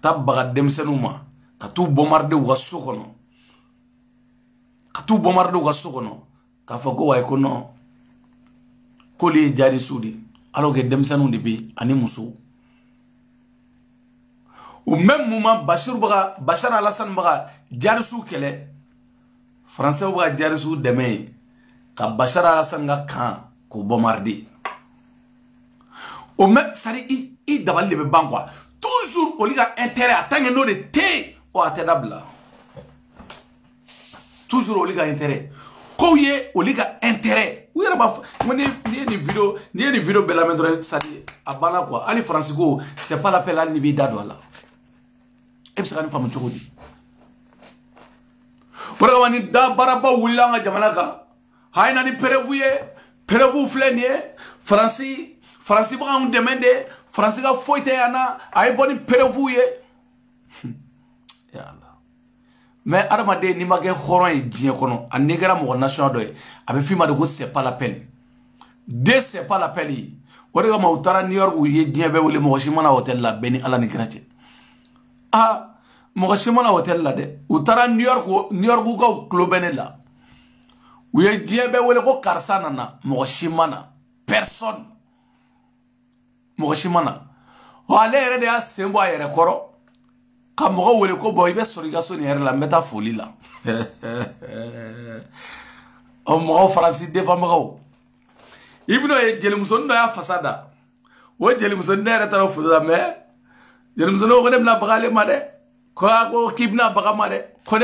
ta baga demsenu ma ka tu bombarder u ga sokono ka fa ko way ko non ko li jadi soudi alors que demsenu de bi ani muso au même moment Bachar al-Assad baga jadi sou kele français baga jadi sou deme ka Bachar al-Assad ga kan ko bombarder au même sari i dabal de ban quoi toujours au liga intérêt à tant que de té ou attenable toujours au liga intérêt koye au liga intérêt oui là ni vidéo bella mettre ça à bana quoi ali francisco c'est pas l'appel à nibi dadwala et ça kan femme chokodi wala wani da baraba wulanga jamanaka hayna ni prévu flenier Français ba on demande Français ga foite yana ay boni prévu ye ya Allah mais armade ni magé khoron e dien kono an negara mo national doy abe fi ma de ko c'est pas la peine c'est pas la peine wori ga mautara New York ye dien be wole mo shimana hotel la beni ala ni gratie ah mo shimana hotel la de utara New York ko clubene la ye dien be wole ko karsana na mo shimana personne Moshimana wale ere de asembo ayere koro ka mogo wele ko boy be soriga soni ere la meta folie la o mogo faransi defa mogo ibno e jelimuson do ya fasada wo jelimuson ne ere taro fuda me jelimuson ko dem na bagale made ko kibna baga made ko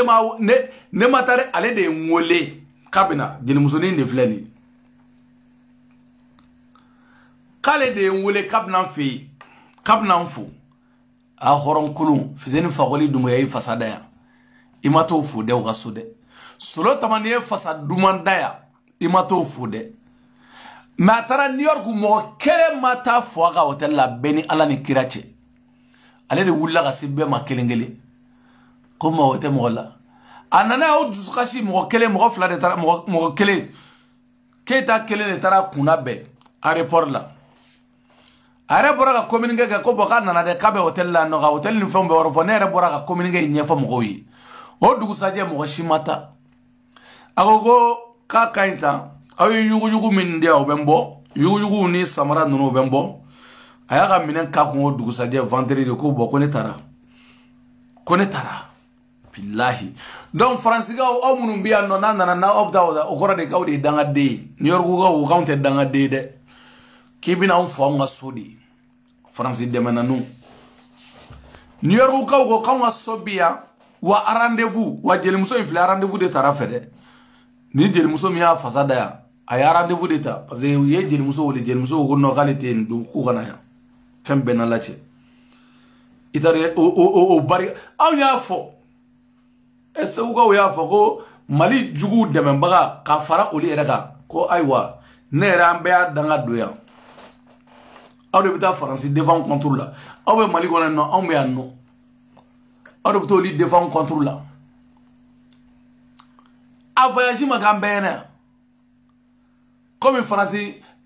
ne matare ale de ngole kabina jelimuson ne fleni kale de wole kabnan fi kabnan fu a horon kulun fizeni fagoli dumu yayi fasada ya imato fu de wa sude solo tamani fasad dumanda ya imato fu de matara New York mo kele mata fu aga hotel la beni ala ni kirache ale de wulla ga sibbe ma kelengele ko mo hotel mo la anana o duskashi mo kele mo fla de tara mo kele keta kele de tara kunabe aéroport la are bora ka communiquer ka ko boka nana de kabe hotel la no ga hotel ni fombe woro fo ne re bora ka communiquer nyefa mo goyi o dugu saje mo shimata agogo ka kainta ayo yugu min dia obembo yugu ni samara no obembo aya ka minen ka ko dugu saje vendredi ko boko ne tara billahi donc franciga o munum biya no nana na obda o gora de kawde danga de New York go o kaunte danga de kibina on fo nga sodi France demana nu New York ko nga sobia wa rendez-vous wa jelimuso infle rendez-vous de tarafede ni jelimuso mi ya fasada ya aya rendez-vous de ta parce que ye jelimuso ko no qualité ndu ku kana ya fembe na lache itare o bari aw ya fo ese ugo ya fo ko mali jugu demembaga ka fara oli eraka ko aywa ne rambe ya danga doya aw de bita France devant contrôle la aw be mali ko no aw me anno aw de bito li devant contrôle la a voyage ma gambena comme France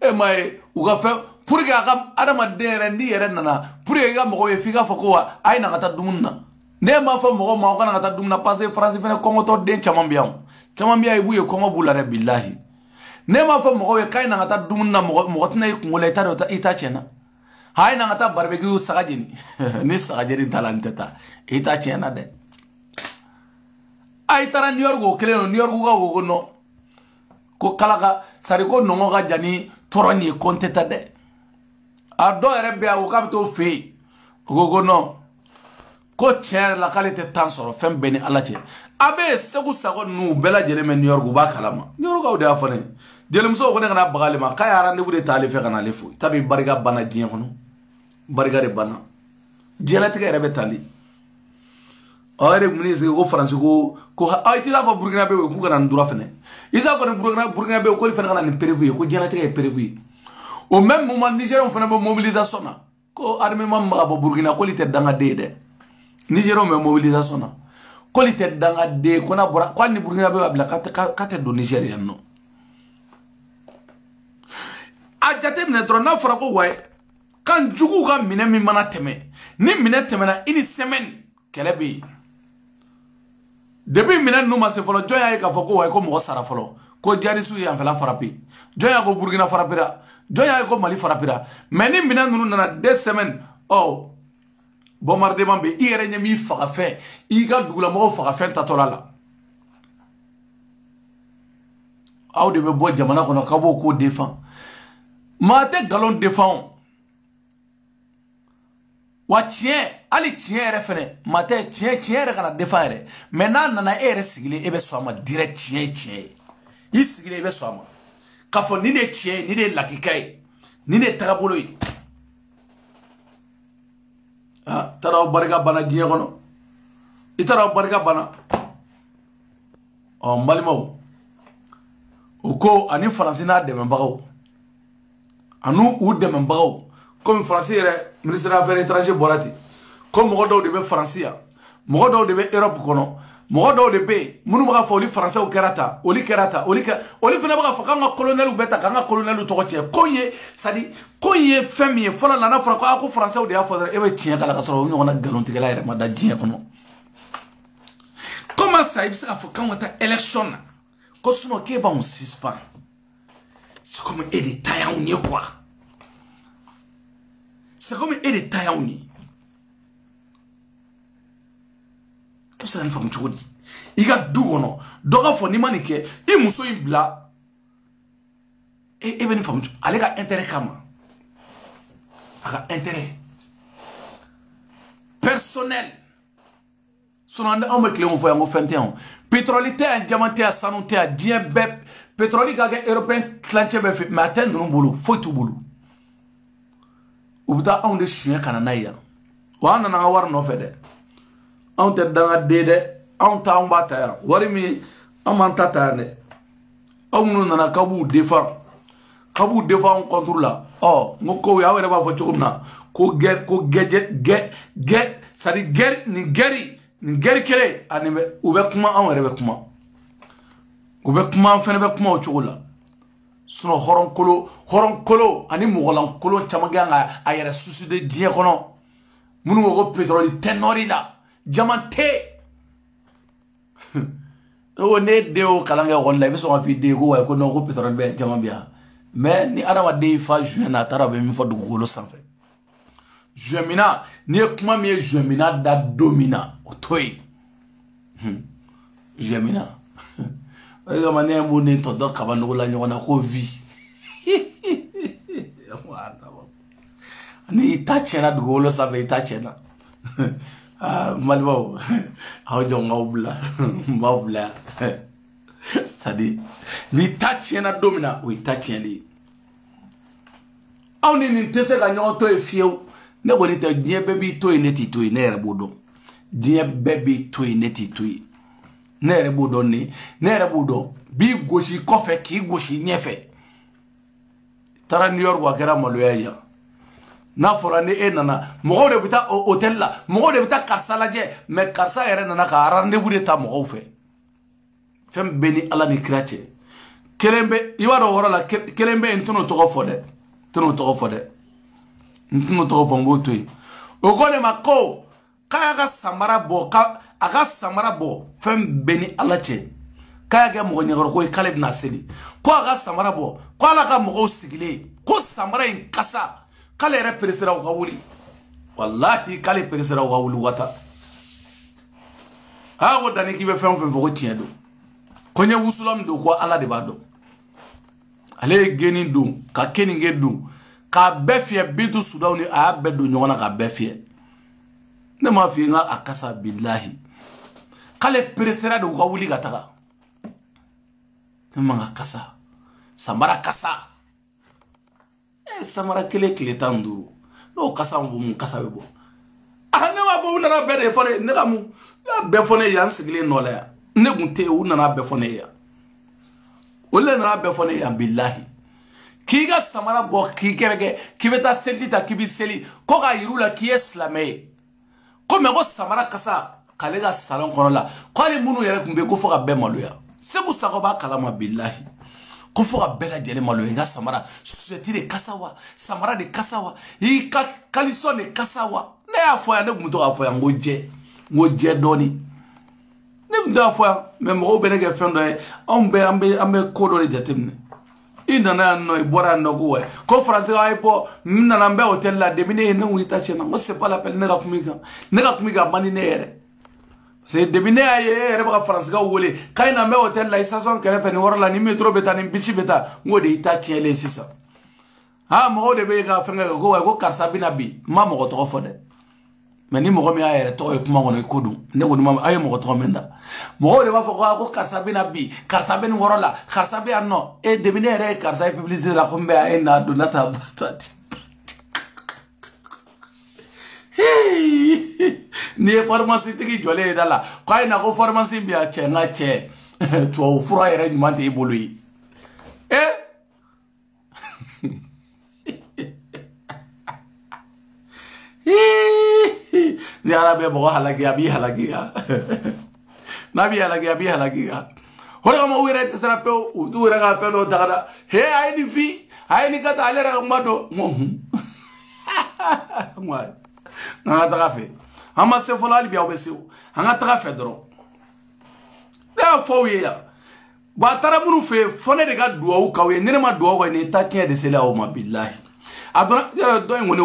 e mai u ga fe pour que aga adama dere ndi yere nana pour que ga mo fi ga fako wa ay na kata dumunna ne ma fa mo ma ko na kata dumuna passer France fene Congo to den chamambia ibu ye Congo bulare billahi ne ma fa mo kay na kata dumunna mo tna ku ngole ita chena hay na kata barbecue sagajini ni sagajeri talanteta ita chena de ay tara New York go kele New York go no ko kalaga sari ko no ga jani toroni konteta de a do rebe a ko to fe go no ko cher la qualité tan soro fem beni alache abe segu sago nu bela jele men New York ba kalama New York ga de afane jelum so ko ne kana bagale ma kaya rendez-vous de talife kana lefu tabi bariga bana jien kono bariga de bana jelati ga rebe tali Aure ministre ko France ko ay ti la fa Burkina be ko kana ndura fene isa ko Burkina be ko fene kana ni prévu ko jana te prévu au même moment Niger on fene be mobilisation na ko armée mamma ba Burkina ko li te danga de Niger on me mobilisation na ko li te danga de ko na bora ko ni Burkina be abla ka te do Nigeria no a jate mine dron na fara ko way kan jugu ka mine mi mana teme ni mine teme na ini semaine kele be depuis mine numa se folo joya ka foko way ko mo sara folo ko jari su ya fela farapi joya ko Burkina farapira joya ko Mali farapira mais ni mine nunu na 2 semaines oh bombardement be ire nyami faga fe iga dugula mo faga fe tatolala aw de be bo jamana ko na kabo ko défend mate galon défend wa tien ali tien refene mate tien re kana défendre mais nana ere sigile ebe soama direct tien yi sigile ebe soama ka fo ni ne tien ni de lakikai ni ne tagabolo yi ah taraw barika bana diye kono itaraw barika bana o malimo uko ani francina de mbagaw anu u de mbagaw comme français ministre des affaires étrangères borati comme mogodo de be francia mogodo de be Europe kono mogodo de be munu maga foli français o kerata oli fena baga fakanga colonel beta kanga colonel to koche konye sadi konye femi fola na fra ko ako français o de afodre ebe tien kala ka soro nyona galon tigala ere mada dien kono comment ça il s'est fait quand ta élection ko suno ke ba on suspend c'est comme et des tailles on y quoi. C'est comme un des tailles. Comme ça, une femme tu dis. Il y a deux gono. Doga fo ni manike. Il muso ibla. Et une femme tu. Allez a intérêt kama. A intérêt personnel. Son on me clé on voit en 21. Pétrolité en diamanté à sanoté à diabet. Pétrolique à européen clanché bef. Mais atteindre non boulot. Faut tout boulot. Ubuta on de chien kananaya wana na war no fede on te danga dede on ta on bata wari mi amanta tane on no na kabu défend on contrôle la oh ngoko ya were ba fo chukumna ko get sadi ger ni geri kele anime ube kuma on were be kuma fene be kuma o chukula suno horon kolo ani mogolan kolo chamaganga ayere susude die kono munu go pétrole tenori la diamante o ne deo kalanga wonna be so fi de go way ko no go pétrole be jamambia mais ni adama de fa juena tarabe mi fo dugo lo sanfe jemina ni kuma mi jemina da domina o toy jemina Regarde manière mon état donc avant nous la nyona ko vie. Ni ta chena dugo lo sabe ta chena. Ah malbo. Aw jo ngawbla. C'est-à-dire ni ta chena domina oui ta cheni. Aw ni tese ga nyoto e fiew. Ne go ni te die baby to ineti to ne rebodo. Die baby to ineti to. Nere budo ni nere budo bi goshi kofe ki goshi nyefe tara New York wa kera maloya na fora ni nana mogo de bita hotel la mogo de bita karsala je mais karsa ere nana ka rendez-vous de ta mogo fe fem beni ala ni krache kelembe iwaro hora la kelembe entuno to fode ntuno to fo mbotoi o gone mako kaya ga samara bo aga samara bo fem beni alache kaya ga mo nyagoro ko Kaleb na seli ko aga samara bo ko ala ga mo sigile ko samara in kasa kale re presera o gawuli wallahi kale presera o gawuli wata ha wo dani ki be fem fo tiedo ko nya wusulam do ko ala de bado ale geni dum ka keni ngedum ka befie bitu sudawni a bedo nyona ka befie ne ma fi nga akasa billahi kale presera do gawuli gataga manga kasa samara kasa samara kele tandu no kasa mbum kasa bebo ana ma bo nana be de fone ne kamu ya be fone ya nsigile no la ne gunte u nana be fone ya ole nana be fone ya billahi kiga samara bo kikebe kibeta selti ta kibi seli ko ga yirula ki islamé ko me ko samara kasa kalega salon kono la ko ali munu yere kumbe ko foka be maluya sebu sako ba kalama billahi ko foka be la jele maluya ga samara société de kasawa samara de kasawa i ka kaliso de kasawa ne afoya ne gumuto afoya ngoje doni ne mdo afoya me mo be ne ge fendo ambe ko do de jatemne inana no ibora no kuwe ko français ay po nana mbe hotel la de mine ne wita chena mo c'est pas la peine ne ga kumiga mani ne yere c'est de mine ay yere ba français ga wole kay na mbe hotel la station kere fe ni wora la ni metro beta ni bichi beta ngode ita chele sisa ha mo de be ga fenga ko karsa bina bi ma mo to fode mais ni mo mi ay to e kuma ngono kodu ne woni ma ay mo to menda mo de ba fo ko karsa bina bi karsa ben worola karsa be anno e de minere karsa e publicité la kombe ay na do nata batati ni pharmacie tigi jole dala ko ay na ko pharmacie bi a che na che to fura yere ni mante ibului ni arabe bo halagi abi nabi halagi hore ma wire tsara pe u tu raga felo dagada he ay ni fi ay ni kata ale raga mado moi na ta fe ama se fola li biya obesi anga ta fe dro da fo ya ba tara munu fe fone de ga duwa ka we ne ma duwa ko ni ta kin de sela o ma billahi adona do ngone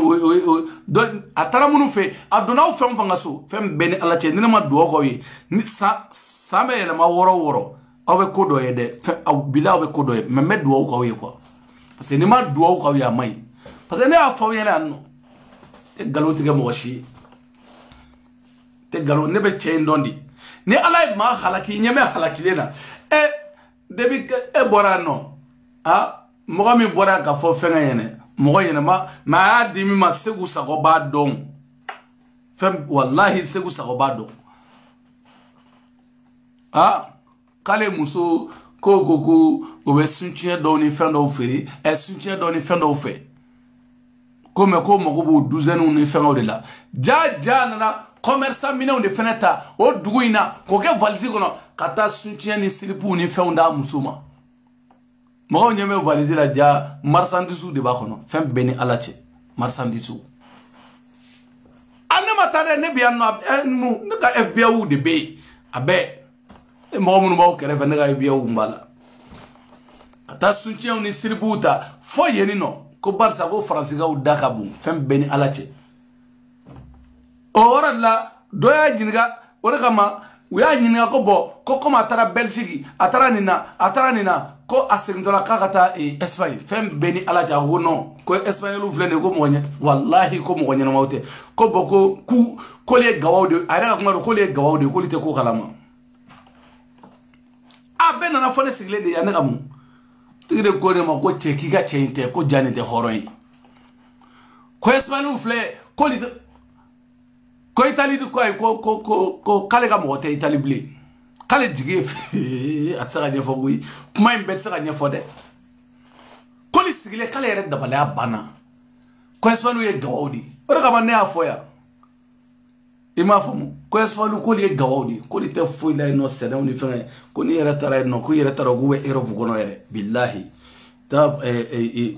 do atara munu fe adona o fem fanga so fem beni ala che ne ma duwa ko we ni sa me le ma woro awe kodo ye de au bila awe kodo ye meme duwa ko we quoi parce que ni ma duwa ko we amai parce que ne a fo ye la no te galoti ga mo shi te galo ne be che ndondi ni ala ma halaki nyeme halaki lena debi bora no mo mi bora ka fo fenga yene mo yene ma adimi ma segu sako ba don fem wallahi segu sako ba don kale muso ko o be suntie do ni fendo feri suntie do ni fendo fe comme ko mo ko douzaine ni fenga de la ja na commerçant minau de feneta o duguina ko ke valise kono kata suntie ni silipu ni fenda musuma mo nyeme valise la ja marchandise de ba kono fem beni alache marchandise anema tare ne bia no ne ka fbia u de be abe mo mu no kere fe ne ka bia u mbala kata suntie ni silipu ta fo yeni no ko barsa ko france ga u dakabu fem beni alache ora la doya jinga ora kama uya nyinga ko bo ko koma atara Belgique atara nina ko asendola kakata Espagne fem beni ala ja hono ko Espagne lu vlene ko mo wallahi ko mo nyana mawte ko boko ko le gawawde ara ko ko le gawawde ko lite ko kalama abena na fone sigle de yana kamu tigre ko ne ma ko cheki ga cheinte ko jani de horoy ko Espagne lu vle ko lite ko Italie du ko kale ga mo te Italie blé kale dige atsaka ne fo bui kuma imbe tsaka ne fo de ko li sigile kale yere da bala bana ko Espagne ye gawodi ora ka manne afoya ima famu ko Espagne ko li gawodi ko li te fo ila no sene oni fe ko ni yere tara no ko yere tara go we Europe go no yere billahi ta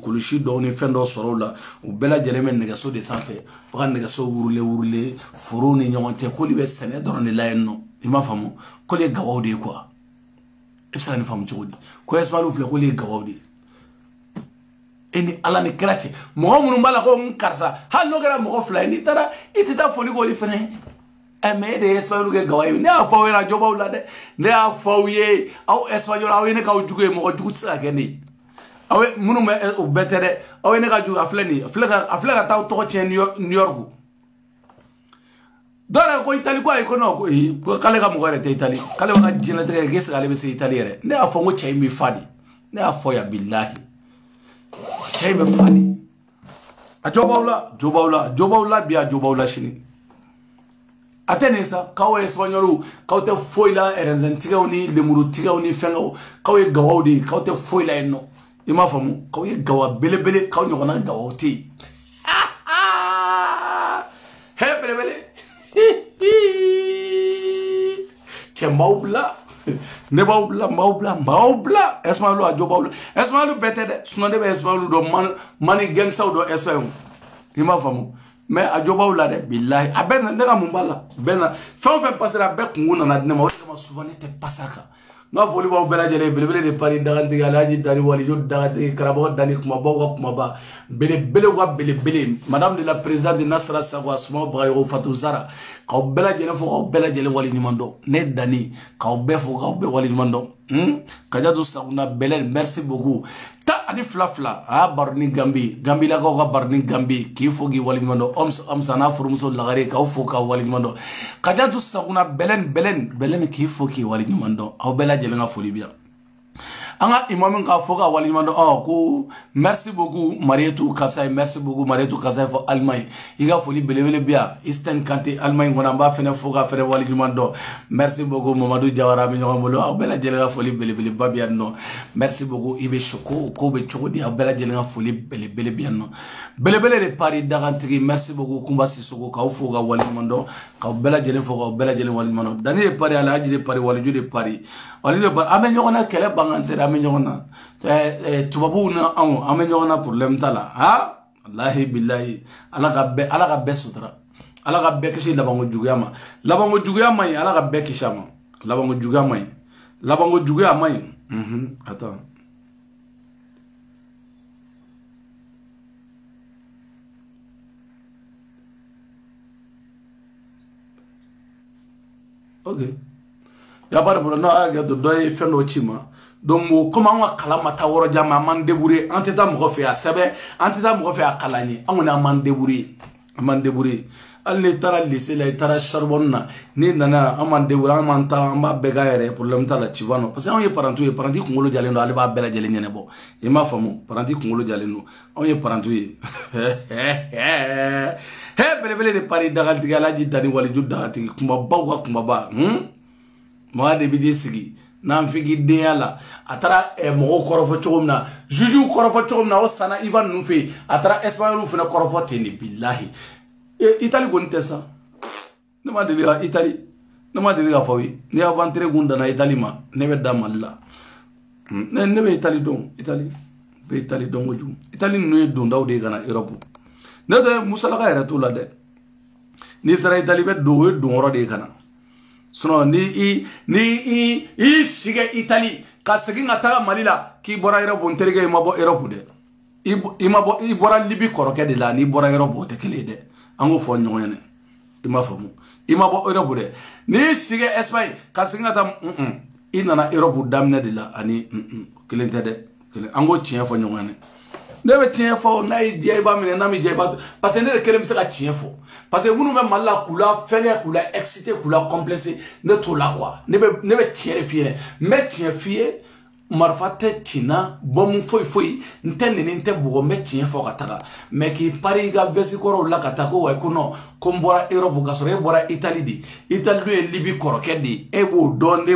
kulushi do ni fendo sorola u bela jeleme negaso de sanfe ba negaso wurule foro ni nyonte ko libe sene do ni layenno ima famu ko le gawawde quoi epsa ni famu jodi ko esmalu fle ko le gawawde eni ala ni krache mo munu mbala ko nkarsa ha no gara mo fly ni tara itita foni ko li fene eme de esmalu ge gawai ne afawe na joba ulade ne afawe au esmalu awe ne ka ujuge mo jugu tsaka kene awe munu me betere awe ne ka ju afleni aflega taw to che New York dora ko Italie ko ay ko no ko kale ka mo gore te Italie kale ka jina te ke gesa kale be se Italie re ne afo ngo chai mi fadi ne afo ya billahi chai mi fadi a jobawla biya jobawla shini atene sa kaw espagnolu kaw te foila erezentiga ni lemurutiga ni fengo kaw ye gawaw di kaw te foila enno ima famu kaw ye gawa belebele kaw nyogona gawaw ti he belebele ke maubla ne maubla esmalu ajo baubla esmalu bete de sunode be esmalu do mani gangsta do esmalu ima famu mais ajo baubla de billahi abena ndega mumbala bena fa passer be kunguna na dina ma souvent n'était pas ça nga volleyball bela jele belebele de Paris dagandi alaji dari wali yo dagandi karabo dani kuma ba belebele wa belebele madame de la présidente de Nasra Sawa Suma Brayo Fatou Zara ka bela jele fo bela jele wali nimando ne dani ka be fo ka be wali nimando kajadu sauna belen merci beaucoup ta ani flafla a barni gambi la ko barni gambi ki fo gi wali nimando om sana furmuso lagare ka fo ka wali nimando kajadu sauna belen ki fo ki wali nimando aw bela jele nga foli biya anga imam ka fo ka wali nimando ko merci beaucoup Marietou Kasay merci beaucoup Marietou Kasay fo Allemagne iga foli belebele biya Eastern Kanté Allemagne ngona ba fene fo ka fere wali nimando merci beaucoup Mamadou Diawara mi ngomolo aw bela jele nga foli belebele babia no merci beaucoup ibe choko ko be choko di aw bela jele nga foli belebele biya no belebele de Paris dagantigi merci beaucoup Kumba Sissoko ka fo ka wali nimando ka bela jele fo ka bela jele wali nimando dani de Paris ala aji de Paris wali ju de Paris wali de Paris ame nyona kele bangantere ame nyona tubabu na ame nyona problème tala ha wallahi billahi ala ka be sutra ala ka be kishi labango juguyama ala ka be kishama labango juguyama attends ok ya pas de problème non aga do doy fendo chima donc comment on kala mata woro jama man débourer anteta mo fe a sebe anteta mo fe a kalani amuna man débourer alle tara lycée la tara charbonna ni nana aman débourer aman ta amba begayere problème ta la chivano parce que on ye paranti kungolo jalendo ale ba bela jale nyene bo e ma famu paranti kungolo jalendo on ye paranti he belebele de Paris dagal tigalaji dani wali judda tigi kuma ba ma de bidi sigi nan figi de yala atara mo korofo chogumna juju korofo chogumna o sana Ivan nufe atara espagnol fena korofo teni billahi Italie gonte sa ne ma de Italie fawi ni avantre gunda na Italie ma ne be damalla ne be Italie don goju Italie no don dawde gana Europe ne de musala ka yere to la de ni sara Italie be do ro de kana sono ni shige Italie ka segi ngata malila ki bora Europe onterege imabo Europe de i bora Libi koroke de la ni bora Europe te kele de ango fo nyone imafamu imabo Europe de ni shige Espagne ka segi ngata inana Europe damne de la ani kelente de kele ango tien fo nyone ne be tien fo na idea ba mine na mi je ba parce que ne kele mi se ka tien fo parce que munu me malla kula fenge kula excité kula complexé ne to la quoi ne be tien fier mais tien fier marfate tina bom foi ntenne nte bugo me tien fo kataka mais ki Paris ga vesi koro la katako wa kuno kombora Europe ga sore bora Italie di Italie e Libi koroke di e bo don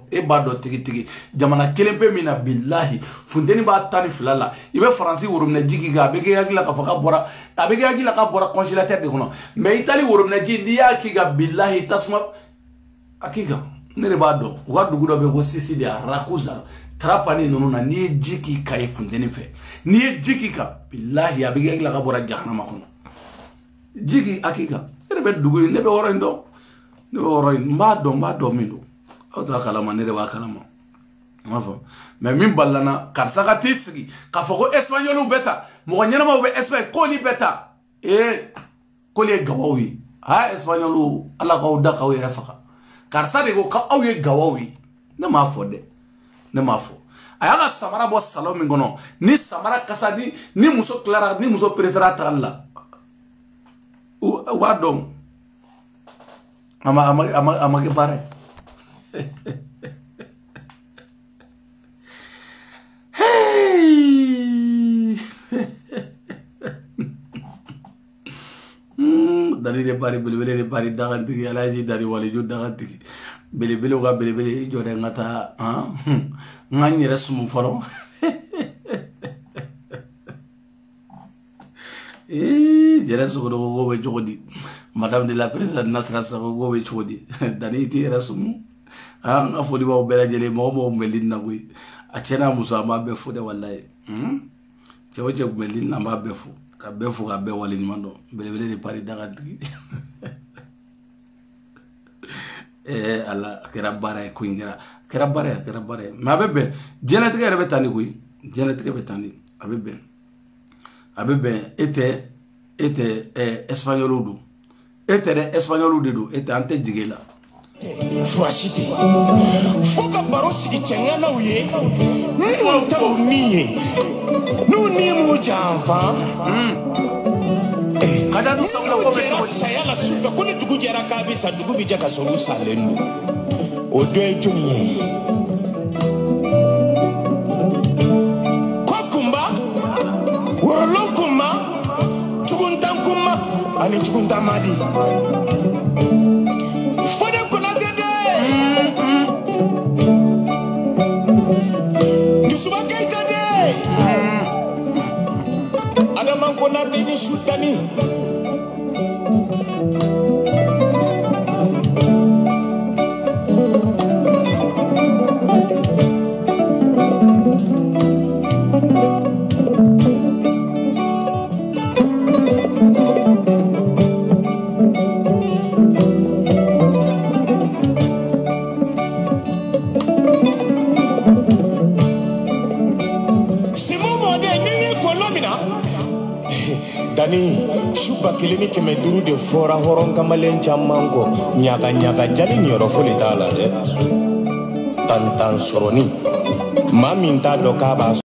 e ba do tigi jamana kelempe mina billahi fundeni ba tani filala ibe France worumna jigi ga be ga yagila ka faka bora abege yagila ka bora consulateur de kono mais Italie worumna jigi ya ki ga billahi tasma akiga nere ba do wa dugudo be go Sicile Rakuza trapani nununa ni jiki kai fundeni fe ni jiki ka billahi abige la ka bora jahannama kono jiki akika rebe dugu ne be woro mbado mindo ota kalama ne ba kalama mafa mais min ballana karsa ka tisigi ka foko espagnol beta mo nyana ma be espagnol ko li beta ko li gawawi ha espagnol ala ka uda ka wera faka karsa de ko ka awi gawawi ne ma fo aya samara bo salon min gono ni samara kasa ni muso clara ni muso presera talla wa dom ama ke pare hey Dari de bari belebele de bari dagantigi alaji dari walijo dagantigi belebele ga belebele jore ngata ngani resmu faro jere su go be jodi madame de la présidente Nasra Sakho go be jodi dani ti resmu nga fodi ba bela jele mo melin na gui achena musa ma be fode wallahi chewoche melin na ma be fu ka be wali mando belebele de pari dagantigi ala kera bara ko ingera kera bara ma bebe jenete ke rebe tani gui jenete ke betani abebe ete espagnolu de do ete ante jigela Fuashite foka barosi gichenga na uye ni wonta uniye nuni mu janfa kada du sawla ko be ko sayala sufa ko ni dugu jera kabisa dugu bija ka solu salendo odo ejuniye kokumba worolokuma chuguntankuma ani chuguntamadi Adaman kona deni sutani Dani shuba kilimi keme duru de fora horon kamalen chamango nyaga jali nyoro foli tala de tantan soroni maminta doka ba